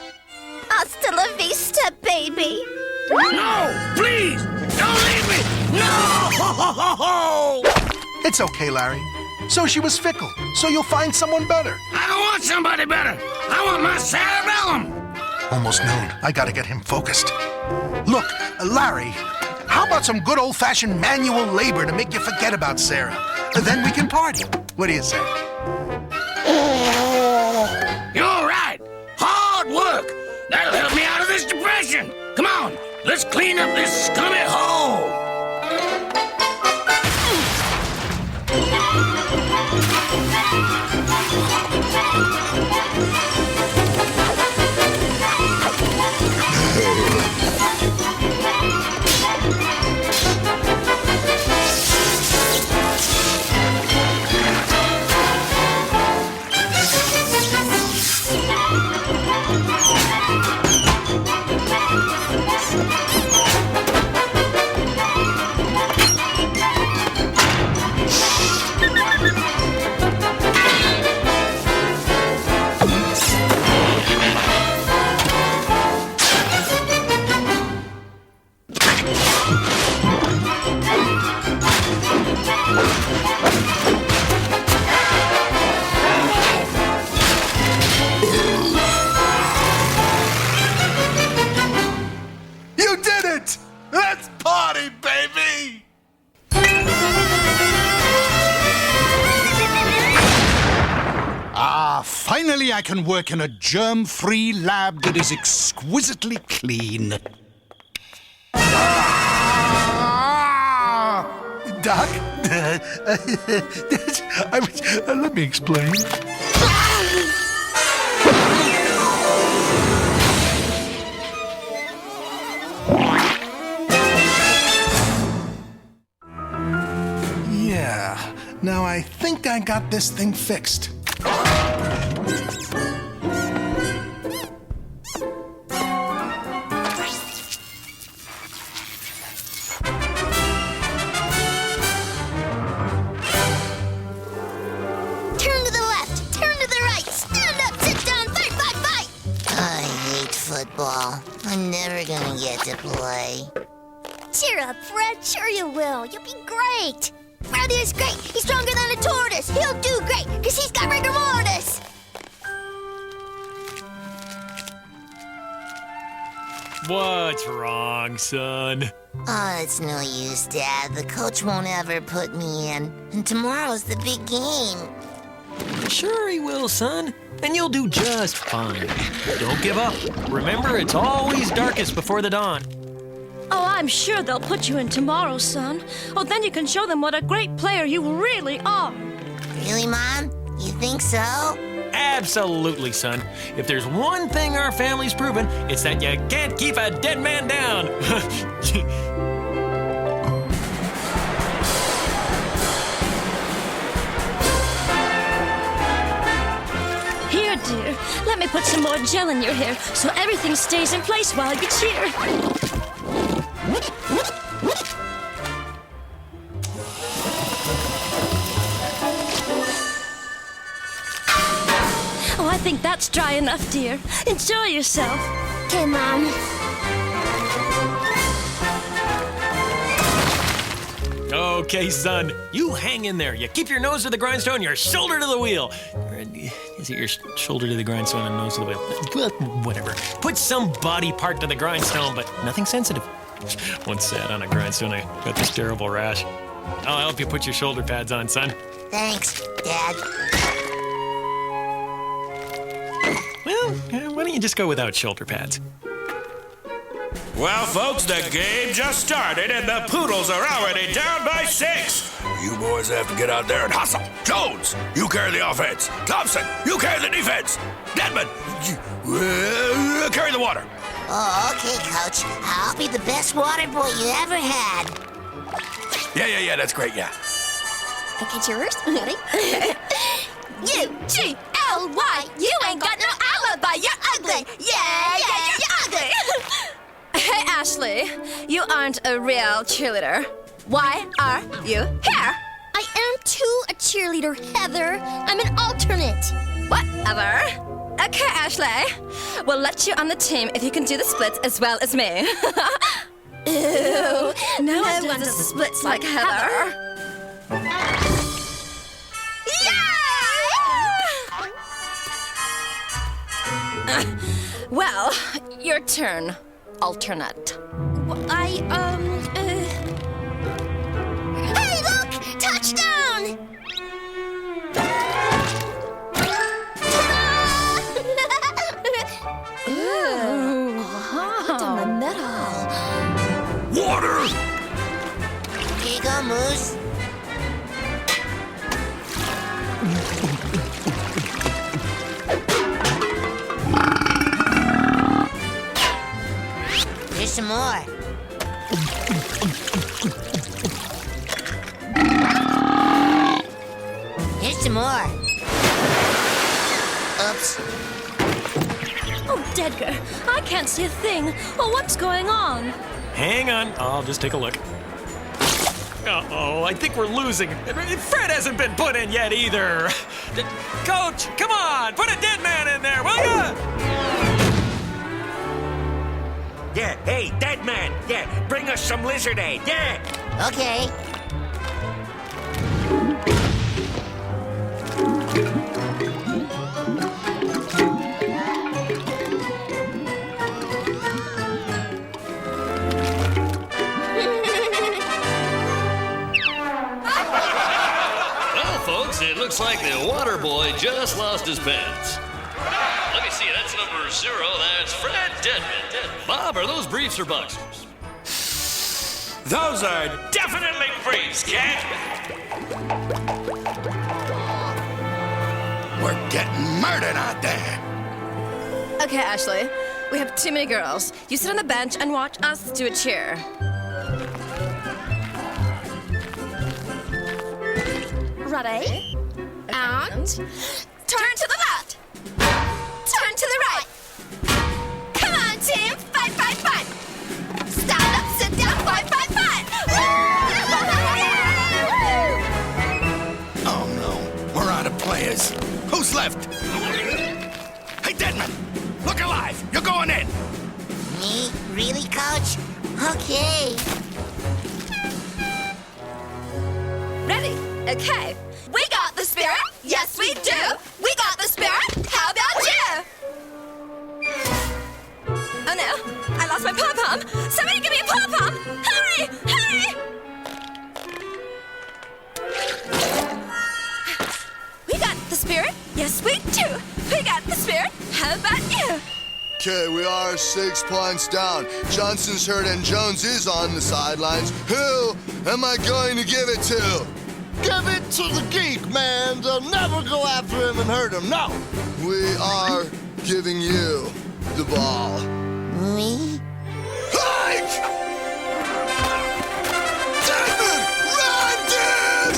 Hasta la vista, baby. No, please, don't leave me. No! It's okay, Larry. So she was fickle. So you'll find someone better. I don't want somebody better. I want my cerebellum. Almost noon. I gotta get him focused. Look, Larry, how about some good old-fashioned manual labor to make you forget about Sarah? Then we can party. What do you say? You're right. Hard work. That'll help me out of this depression. Come on, let's clean up this scummy hole. Finally, I can work in a germ-free lab that is exquisitely clean. Doc? Let me explain. Yeah, now I think I got this thing fixed. Football. I'm never gonna get to play. Cheer up, Fred. Sure you will. You'll be great. Freddy is great. He's stronger than a tortoise. He'll do great, because he's got rigor mortis. What's wrong, son? Oh, it's no use, Dad. The coach won't ever put me in. And tomorrow's the big game. Sure he will, son. And you'll do just fine. Don't give up. Remember, it's always darkest before the dawn. Oh, I'm sure they'll put you in tomorrow, son. Oh, then you can show them what a great player you really are. Really, Mom? You think so? Absolutely, son. If there's one thing our family's proven, it's that you can't keep a dead man down. Here, dear. Let me put some more gel in your hair so everything stays in place while you cheer. Oh, I think that's dry enough, dear. Enjoy yourself. Okay, Mom. Okay, son. You hang in there. You keep your nose to the grindstone, your shoulder to the wheel. Is it your shoulder to the grindstone and nose to the wheel? Well, whatever. Put some body part to the grindstone, but nothing sensitive. Once sat on a grindstone, I got this terrible rash. I'll help you put your shoulder pads on, son. Thanks, Dad. Well, why don't you just go without shoulder pads? Well, folks, the game just started and the Poodles are already down by 6. You boys have to get out there and hustle. Jones, you carry the offense. Thompson, you carry the defense. Dedman, you carry the water. Oh, okay, Coach. I'll be the best water boy you ever had. Yeah, that's great, yeah. Okay, cheers. Ready? U-G-L-Y. You ain't got no alibi. You're ugly. Yeah, you're ugly. Hey, Ashley. You aren't a real cheerleader. Why are you here? I am too a cheerleader, Heather. I'm an alternate. Whatever. Okay, Ashley. We'll let you on the team if you can do the splits as well as me. Ew. No one does the splits like Heather. Well, your turn, alternate. Hey, look! Touchdown! Ooh. Right down the middle. Water! Here you go, Moose. Here's some more. Here's some more. Oops. Oh, Dedgar, I can't see a thing. Oh, what's going on? Hang on. I'll just take a look. Uh-oh, I think we're losing. Fred hasn't been put in yet either. Coach, come on, put a dead man in there, will ya? Yeah, hey, dead man. Yeah, bring us some lizard aid. Yeah. Okay. Well, folks, it looks like the water boy just lost his pants. Let me see, that's number 0. That's Fred Dedman. Bob, are those briefs or boxers? Those are definitely briefs, kid. We're getting murdered out there. Okay, Ashley, we have too many girls. You sit on the bench and watch us do a cheer. Ready? And turn to the left. Turn to the right. Come on, team. Fight, fight, fight. Stand up, sit down, fight, fight, fight. Oh no, we're out of players. Who's left? Hey, Dedman, look alive. You're going in. Me? Really, Coach? Okay. Ready? Okay. We got the spirit. Yes, we do. We got the spirit. How about you? Oh no, I lost my pom-pom. Somebody give me a pom-pom. Hurry, hurry. We got the spirit. Yes, we do. We got the spirit. How about you? Okay, we are 6 points down. Johnson's hurt and Jones is on the sidelines. Who am I going to give it to? Give it to the geek, man. They'll never go after him and hurt him. No. We are giving you the ball. Me? Hike! Dedman, run, dude!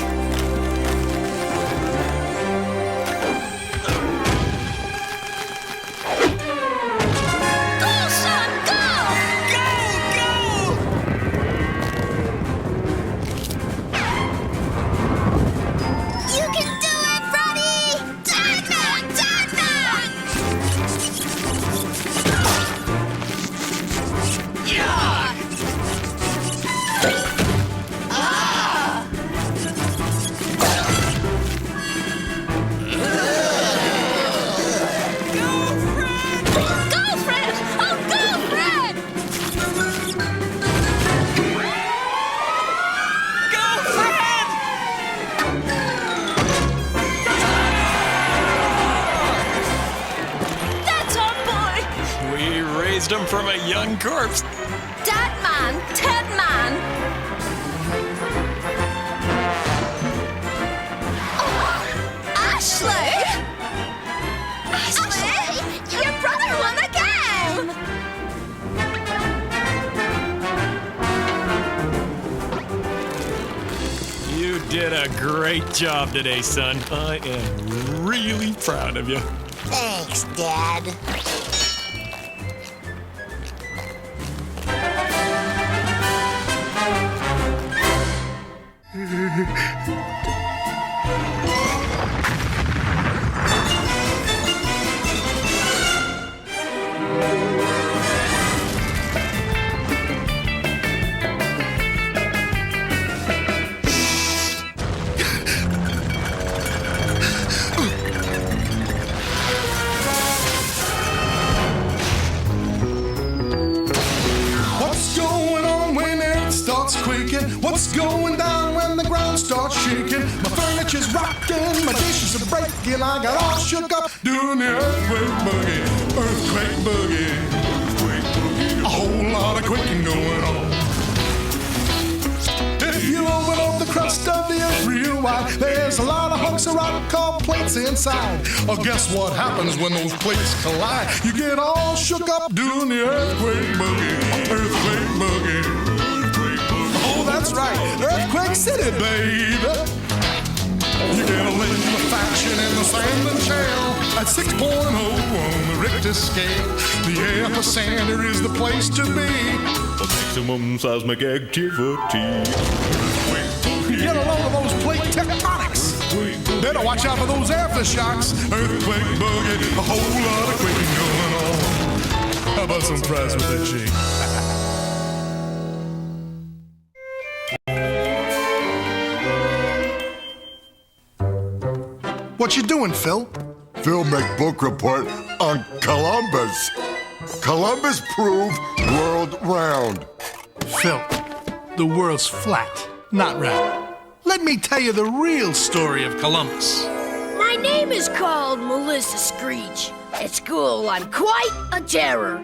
wisdom from a young corpse. Dad man, Ted man. Oh, Ashley! Ashley, your brother won the game! You did a great job today, son. I am really proud of you. Thanks, Dad. What's going down when the ground starts shaking? My furniture's rocking, my dishes are breaking. I got all shook up doing the earthquake boogie. Earthquake boogie. Earthquake boogie. A whole lot of quaking going on. If you open up the crust of the earth real wide, there's a lot of hunks of rock called plates inside. Well, guess what happens when those plates collide? You get all shook up doing the earthquake boogie. Earthquake boogie. That's right, Earthquake City, baby. You get a liquefaction in the sand and shell at 6.0 on the Richter scale. The epicenter is the place to be. The maximum seismic activity. You get a load of those plate tectonics. Better watch out for those aftershocks. Earthquake boogie, a whole lot of quaking going on. How about some fries with that G? What you doing, Phil? Phil make book report on Columbus. Columbus proved world round. Phil, the world's flat, not round. Let me tell you the real story of Columbus. My name is called Melissa Screech. At school, I'm quite a terror.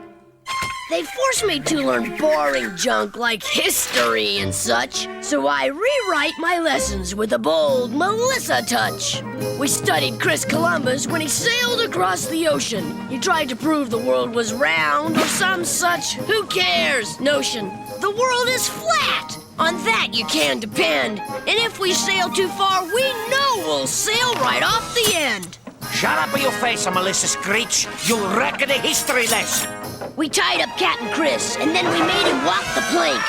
They force me to learn boring junk like history and such, so I rewrite my lessons with a bold Melissa touch. We studied Chris Columbus when he sailed across the ocean. He tried to prove the world was round or some such who cares notion. The world is flat. On that you can depend. And if we sail too far, we know we'll sail right off the end. Shut up with your face, Melissa Screech. You'll wreck the history lesson. We tied up Captain Chris, and then we made him walk the plank.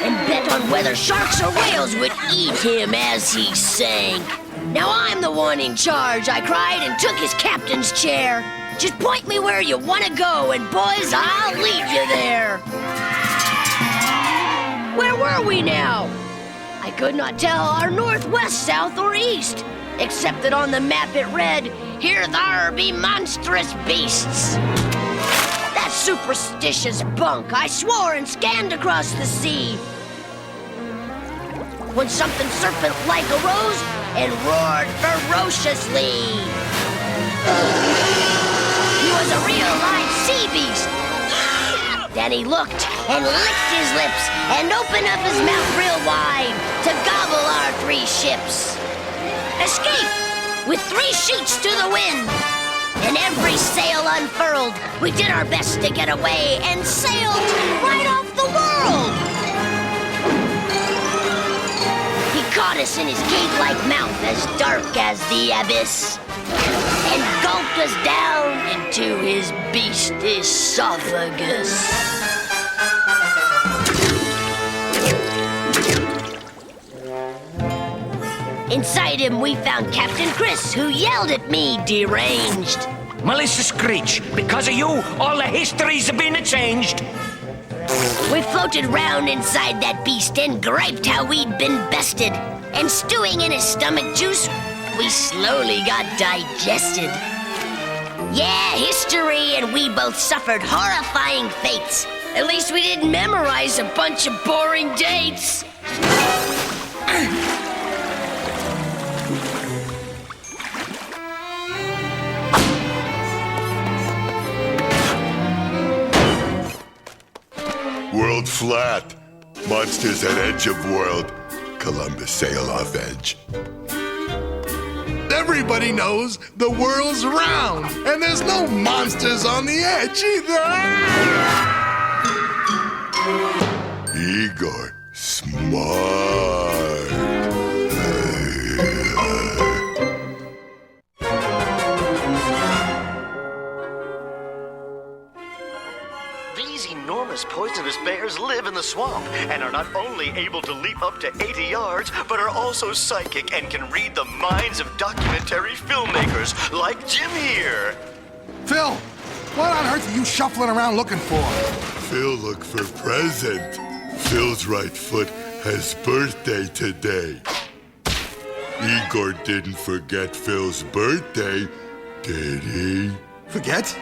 And bet on whether sharks or whales would eat him as he sank. Now I'm the one in charge, I cried and took his captain's chair. Just point me where you want to go, and boys, I'll lead you there. Where were we now? I could not tell our northwest, south, or east, except that on the map it read, "Here thar be monstrous beasts." That superstitious bunk, I swore and scanned across the sea. When something serpent-like arose and roared ferociously. He was a real live sea beast. Then he looked and licked his lips and opened up his mouth real wide to gobble our 3 ships. Escape with 3 sheets to the wind. And every sail unfurled, we did our best to get away and sailed right off the world. He caught us in his cave-like mouth as dark as the abyss and gulped us down into his beast esophagus. Inside him, we found Captain Chris, who yelled at me, deranged. Melissa Screech, because of you, all the histories have been changed. We floated round inside that beast and griped how we'd been bested. And stewing in his stomach juice, we slowly got digested. Yeah, history and we both suffered horrifying fates. At least we didn't memorize a bunch of boring dates. flat. Monsters at edge of world. Columbus sail off edge. Everybody knows the world's round, and there's no monsters on the edge either. Igor, smart. These enormous poisonous bears live in the swamp and are not only able to leap up to 80 yards, but are also psychic and can read the minds of documentary filmmakers like Jim here. Phil, what on earth are you shuffling around looking for? Phil, look for present. Phil's right foot has birthday today. Igor didn't forget Phil's birthday, did he? Forget?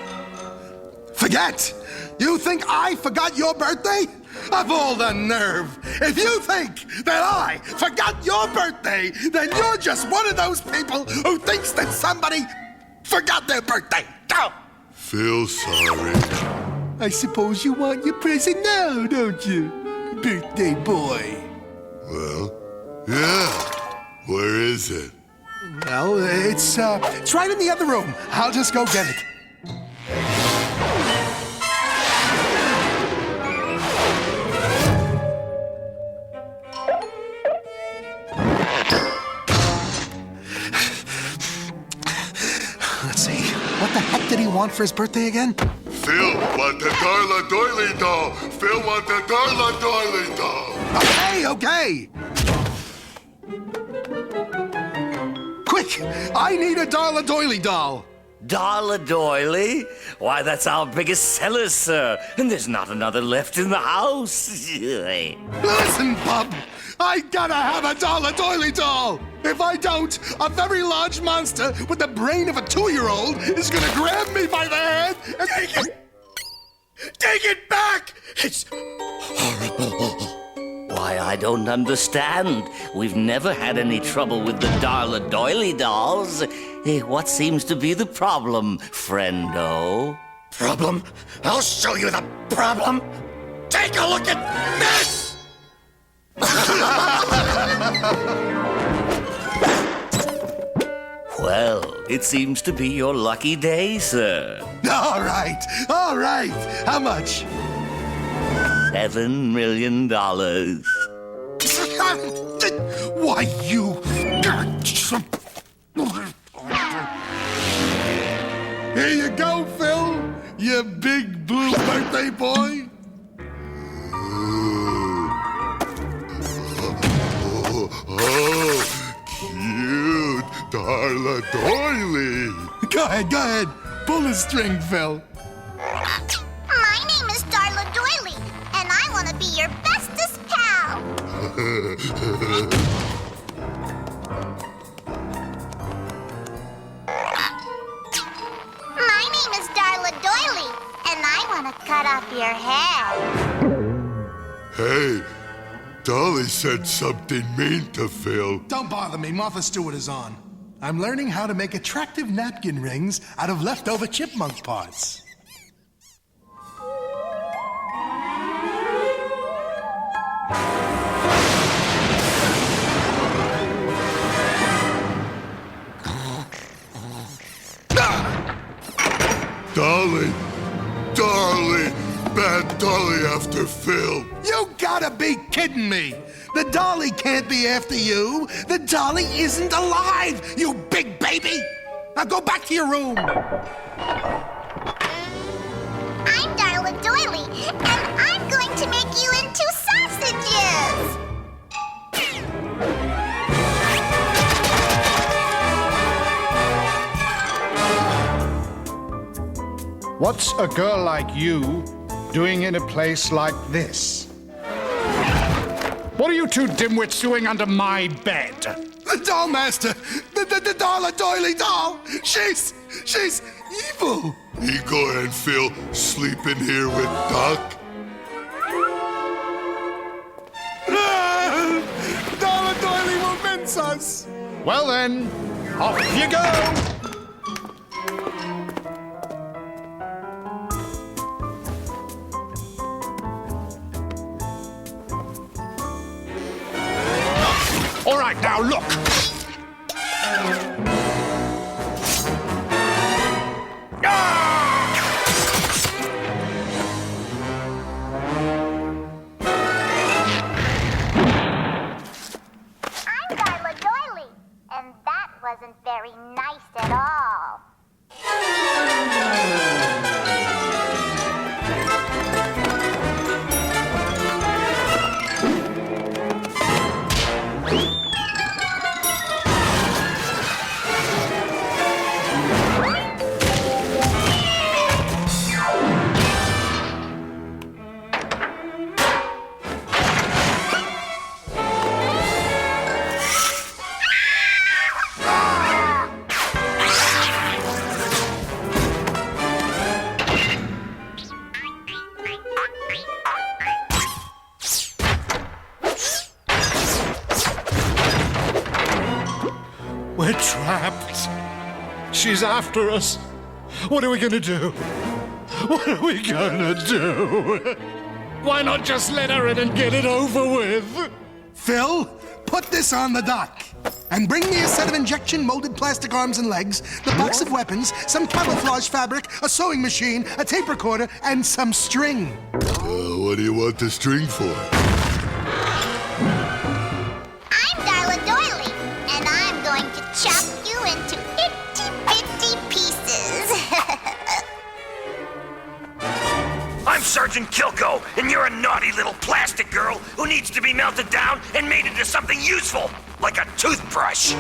Forget? You think I forgot your birthday? Of all the nerve! If you think that I forgot your birthday, then you're just one of those people who thinks that somebody forgot their birthday. Go! Phil, sorry. I suppose you want your present now, don't you? Birthday boy. Well, yeah. Where is it? Well, it's right in the other room. I'll just go get it. Let's see. What the heck did he want for his birthday again? Phil want the Darla Doily doll. Phil want the Darla Doily doll. Okay. Quick! I need a Darla Doily doll. Darla Doily? Why, that's our biggest seller, sir. And there's not another left in the house. Listen, bub. I gotta have a Darla Doily doll. If I don't, a very large monster with the brain of a 2-year-old is gonna grab me by the head and take it back. It's horrible. Why, I don't understand. We've never had any trouble with the Darla Doily dolls. What seems to be the problem, friendo? Problem? I'll show you the problem. Take a look at this! Well, it seems to be your lucky day, sir. All right. How much? $7 million. Why, you... Here you go, Phil. You big blue birthday boy. Oh, cute. Darla Doily. Go ahead. Pull the string, Phil. My name is Darla Doily, and I want to be your bestest pal. My name is Darla Doily, and I want to cut off your head. Hey, Dolly said something mean to Phil. Don't bother me. Martha Stewart is on. I'm learning how to make attractive napkin rings out of leftover chipmunk parts. Dolly, bad Dolly after Phil. You gotta be kidding me! The dolly can't be after you! The dolly isn't alive, you big baby! Now go back to your room! I'm Darla Doily, and I'm going to make you into sausages! What's a girl like you doing in a place like this? What are you two dimwits doing under my bed? The doll master! The Darla Doily doll! She's evil! Igor and Phil sleeping here with Doc? Darla Doily will mince us! Well then, off you go! right, now look. I'm Darla Doily, and that wasn't very nice at all. We're trapped. She's after us. What are we gonna do? What are we gonna do? Why not just let her in and get it over with? Phil, put this on the dock. And bring me a set of injection molded plastic arms and legs, the box of weapons, some camouflage fabric, a sewing machine, a tape recorder, and some string. What do you want the string for? I'm Darla Doily, and I'm going to chop you into itty-bitty pieces. I'm Sergeant Kilko, and you're a naughty little plastic girl who needs to be melted down and made into something useful, like a toothbrush.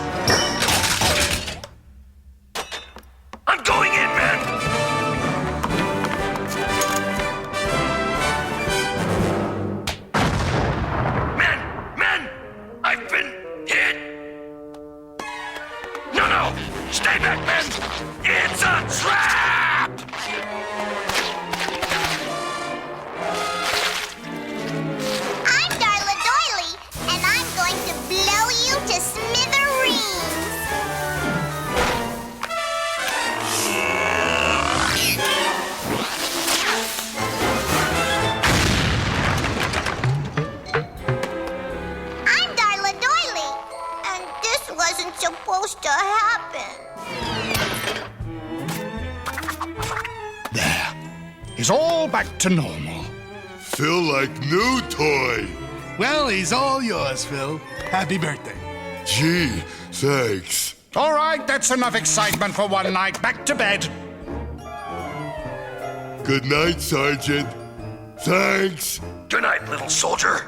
I'm going in, man! Men! I've been hit! No! Stay back, men! It's a trap! I'm Darla Doily, and I'm going to blow you to smithereens. I'm Darla Doily, and this wasn't supposed to happen. There. He's all back to normal. Feel like new toy. Well, he's all yours, Phil. Happy birthday. Gee, thanks. All right, that's enough excitement for one night. Back to bed. Good night, Sergeant. Thanks. Good night, little soldier.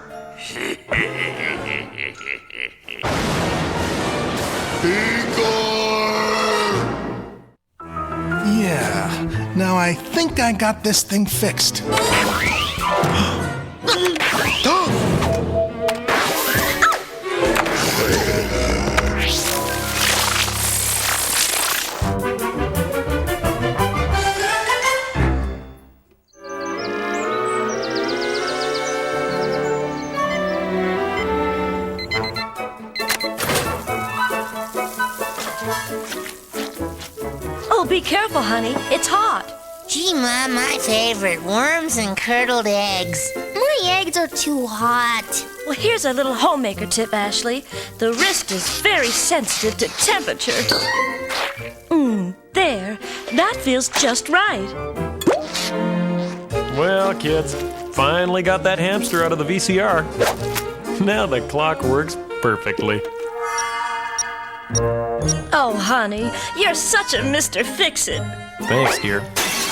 Yeah, now I think I got this thing fixed. Oh, be careful, honey. It's hot. Gee, Mom, my favorite. Worms and curdled eggs. My eggs are too hot. Well, here's a little homemaker tip, Ashley. The wrist is very sensitive to temperature. There. That feels just right. Well, kids, finally got that hamster out of the VCR. Now the clock works perfectly. Oh, honey, you're such a Mr. Fix-It. Thanks, dear.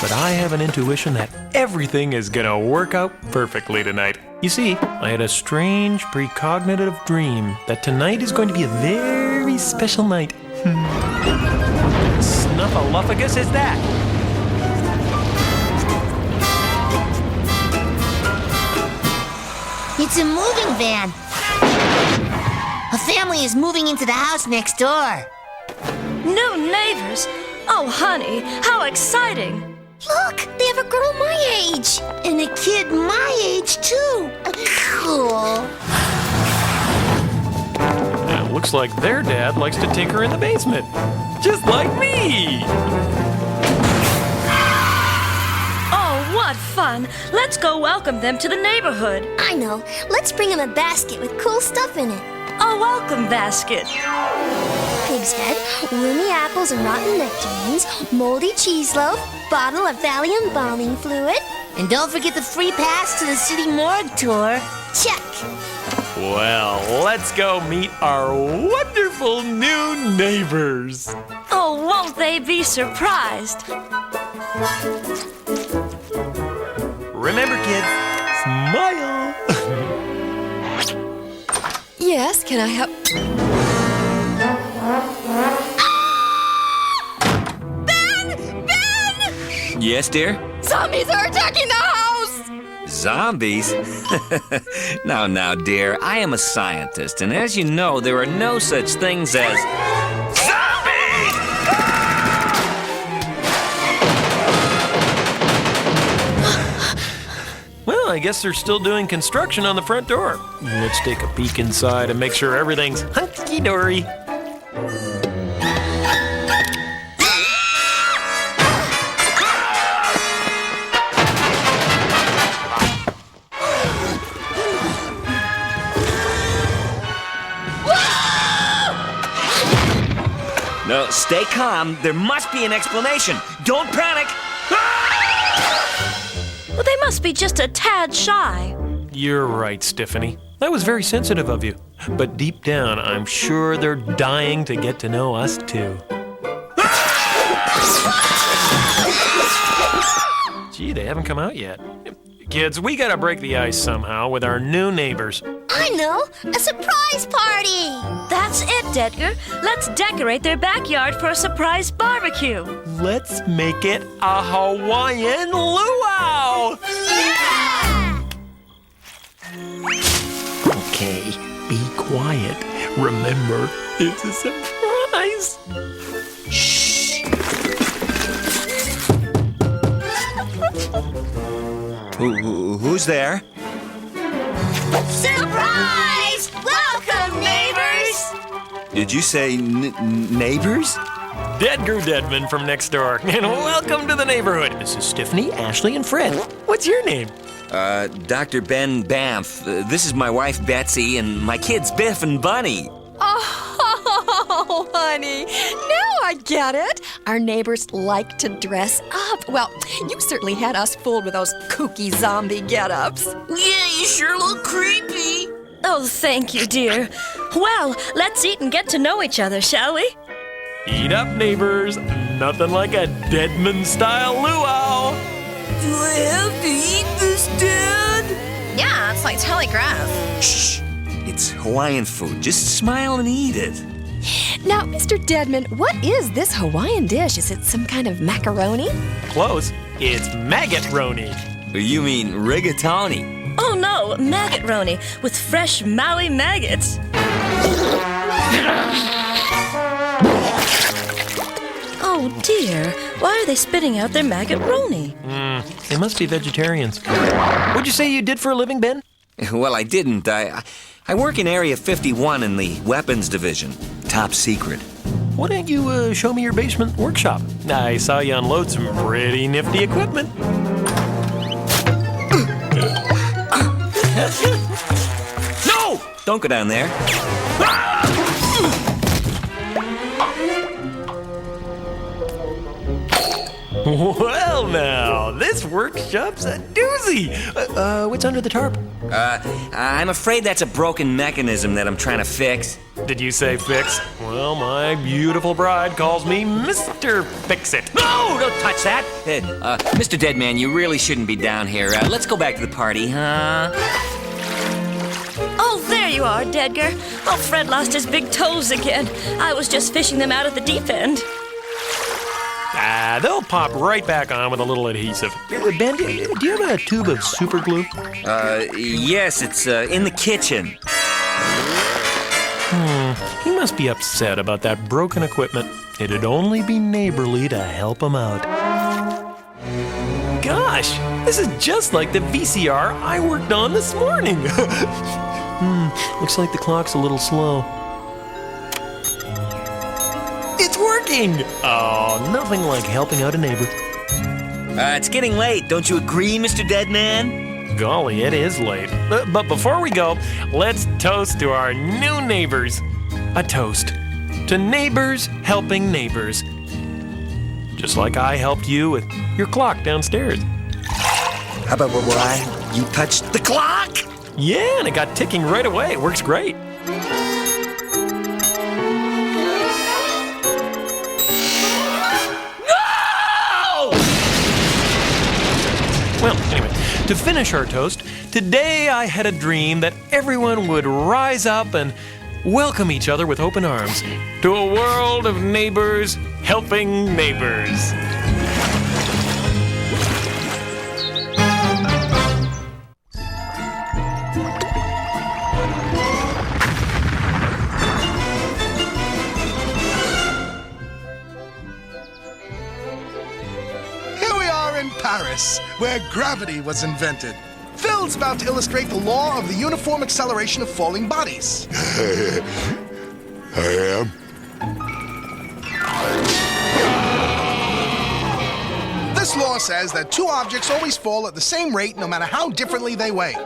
But I have an intuition that everything is gonna work out perfectly tonight. You see, I had a strange precognitive dream that tonight is going to be a very special night. Snuffleupagus is that? It's a moving van. A family is moving into the house next door. New neighbors? Oh, honey, how exciting. Look, they have a girl my age. And a kid my age, too. Cool. It looks like their dad likes to tinker in the basement. Just like me. Oh, what fun. Let's go welcome them to the neighborhood. I know. Let's bring them a basket with cool stuff in it. a welcome basket. Pig's head, wormy apples and rotten nectarines, moldy cheese loaf, bottle of Valium embalming fluid. And don't forget the free pass to the city morgue tour. Check. Well, let's go meet our wonderful new neighbors. Oh, won't they be surprised? Remember, kids, smile. Yes, can I help? Yes, dear? Zombies are attacking the house! Zombies? Now, dear, I am a scientist, and as you know, there are no such things as... Well, I guess they're still doing construction on the front door. Let's take a peek inside and make sure everything's hunky-dory. No, stay calm. There must be an explanation. Don't panic. Well, they must be just a tad shy. You're right, Stephanie. That was very sensitive of you. But deep down, I'm sure they're dying to get to know us, too. Gee, they haven't come out yet. Kids, we gotta break the ice somehow with our new neighbors. I know, a surprise party. That's it, Dedgar. Let's decorate their backyard for a surprise barbecue. Let's make it a Hawaiian luau! Yeah! Okay, be quiet. Remember, it's a surprise. Who's there? Surprise! Welcome, neighbors! Did you say neighbors? Dedgar Deadman from next door. And welcome to the neighborhood. Mrs. Stephanie, Ashley, and Fred. What's your name? Dr. Ben Banff. This is my wife, Betsy, and my kids, Biff and Bunny. Oh, honey. Now I get it. Our neighbors like to dress up. Well, you certainly had us fooled with those kooky zombie get-ups. Yeah, you sure look creepy. Oh, thank you, dear. Well, let's eat and get to know each other, shall we? Eat up, neighbors. Nothing like a Deadman-style luau. Do I have to eat this, Dad? Yeah, it's like telegraph. Shh. It's Hawaiian food. Just smile and eat it. Now, Mr. Deadman, what is this Hawaiian dish? Is it some kind of macaroni? Close. It's maggot-roni. You mean rigatoni? Oh, no, maggot-roni with fresh Maui maggots. Oh, dear. Why are they spitting out their maggot-roni? They must be vegetarians. What'd you say you did for a living, Ben? Well, I didn't. I work in Area 51 in the weapons division. Top secret. Why don't you show me your basement workshop? I saw you unload some pretty nifty equipment. No! Don't go down there. Well, now, this workshop's a doozy. What's under the tarp? I'm afraid that's a broken mechanism that I'm trying to fix. Did you say fix? Well, my beautiful bride calls me Mr. Fix-It. No, don't touch that. Mr. Deadman, you really shouldn't be down here. Let's go back to the party, huh? Oh, there you are, Dedgar. Oh, Fred lost his big toes again. I was just fishing them out at the deep end. They'll pop right back on with a little adhesive. Ben, do you have a tube of super glue? Yes, it's in the kitchen. He must be upset about that broken equipment. It'd only be neighborly to help him out. Gosh, this is just like the VCR I worked on this morning. Looks like the clock's a little slow. It's working! Oh, nothing like helping out a neighbor. It's getting late. Don't you agree, Mr. Deadman? Golly, it is late. But before we go, let's toast to our new neighbors. A toast to neighbors helping neighbors. Just like I helped you with your clock downstairs. How about why you touched the clock? Yeah, and it got ticking right away. It works great. Well, anyway, to finish our toast, today I had a dream that everyone would rise up and welcome each other with open arms to a world of neighbors helping neighbors. Paris, where gravity was invented. Phil's about to illustrate the law of the uniform acceleration of falling bodies. I am. This law says that two objects always fall at the same rate no matter how differently they weigh. You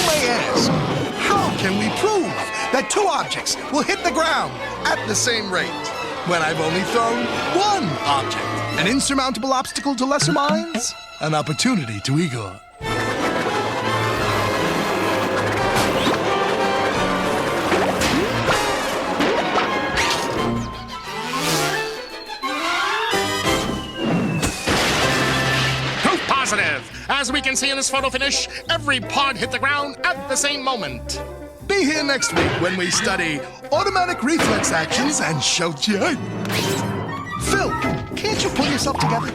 may ask, how can we prove that two objects will hit the ground at the same rate when I've only thrown one object? An insurmountable obstacle to lesser minds? An opportunity to Igor. Proof positive! As we can see in this photo finish, every pod hit the ground at the same moment. Be here next week when we study automatic reflex actions and shout you. Phil, can't you pull yourself together?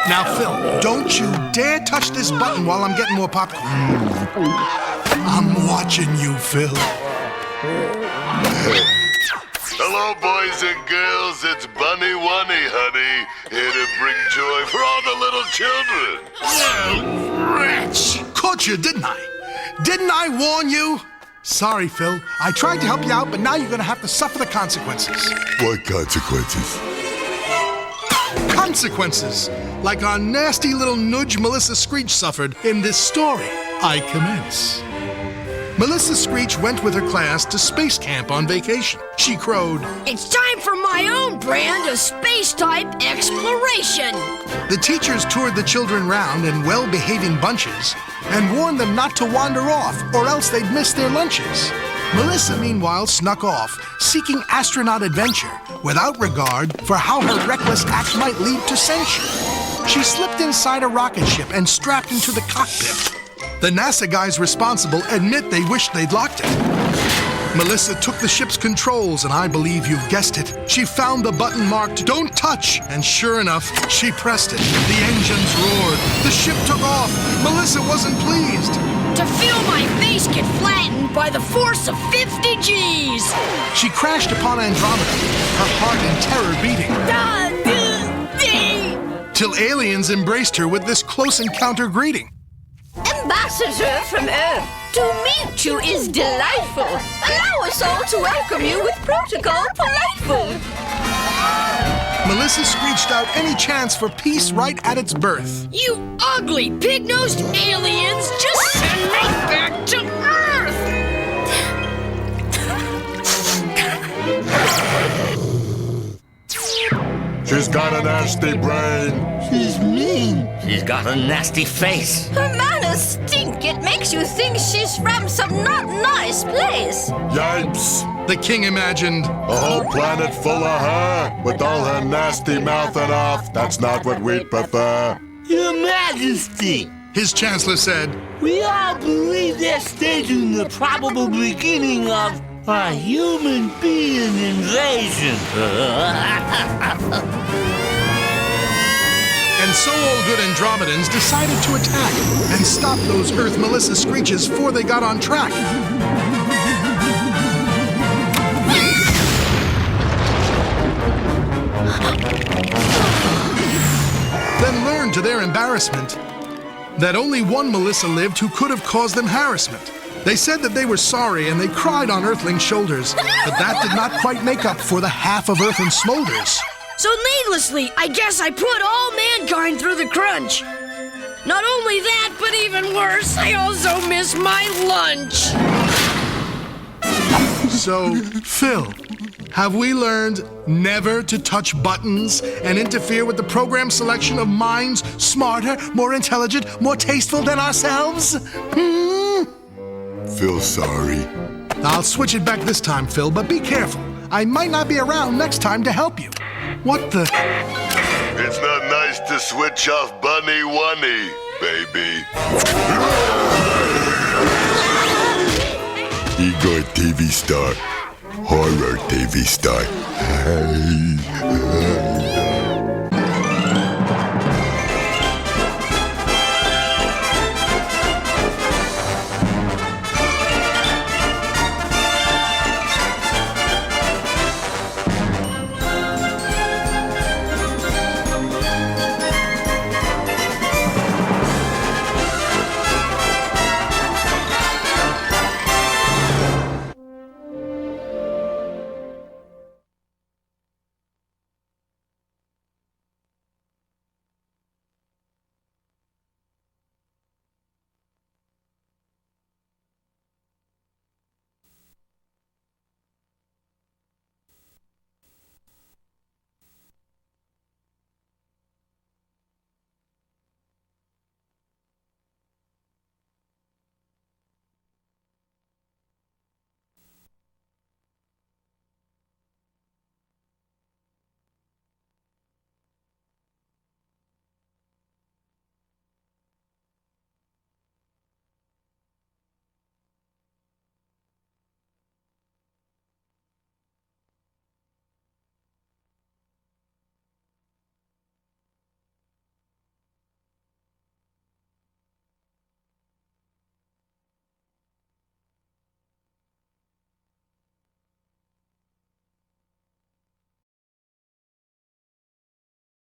Now, Phil, don't you dare touch this button while I'm getting more popcorn. I'm watching you, Phil. Hello, boys and girls. It's Bunny Wunny, honey. Here to bring joy for all the little children. You wretch! Caught you, didn't I? Didn't I warn you? Sorry, Phil. I tried to help you out, but now you're gonna have to suffer the consequences. What consequences? Consequences! Like our nasty little nudge Melissa Screech suffered in this story. I commence. Melissa Screech went with her class to space camp on vacation. She crowed, "It's time for my own brand of space-type exploration." The teachers toured the children round in well-behaving bunches and warned them not to wander off or else they'd miss their lunches. Melissa, meanwhile, snuck off, seeking astronaut adventure without regard for how her reckless act might lead to censure. She slipped inside a rocket ship and strapped into the cockpit. The NASA guys responsible admit they wish they'd locked it. Melissa took the ship's controls, and I believe you've guessed it. She found the button marked "Don't Touch," and sure enough, she pressed it. The engines roared. The ship took off. Melissa wasn't pleased. To feel my face get flattened by the force of 50 G's. She crashed upon Andromeda, her heart in terror beating. Till aliens embraced her with this close encounter greeting. Ambassador from Earth, to meet you is delightful. Allow us all to welcome you with protocol politeful. Melissa screeched out any chance for peace right at its birth. You ugly pig-nosed aliens, just send me back to Earth! She's got a nasty brain. She's mean. She's got a nasty face. Her manners stink. It makes you think she's from some not nice place. Yipes. The king imagined. A whole planet full of her, with all her nasty mouthing off. That's not what we'd prefer. Your Majesty. His chancellor said, "We all believe they're staging the probable beginning of a human being invasion." And so all good Andromedans decided to attack and stop those Earth Melissa screeches before they got on track. Then learned to their embarrassment that only one Melissa lived who could have caused them harassment. They said that they were sorry and they cried on Earthling's shoulders, but that did not quite make up for the half of Earth and Smolders. So needlessly, I guess I put all mankind through the crunch. Not only that, but even worse, I also miss my lunch. So, Phil, have we learned never to touch buttons and interfere with the program selection of minds smarter, more intelligent, more tasteful than ourselves? Feel sorry. I'll switch it back this time, Phil, but be careful. I might not be around next time to help you. What the? It's not nice to switch off Bunny Wunny, baby. Igor TV star. Horror TV star.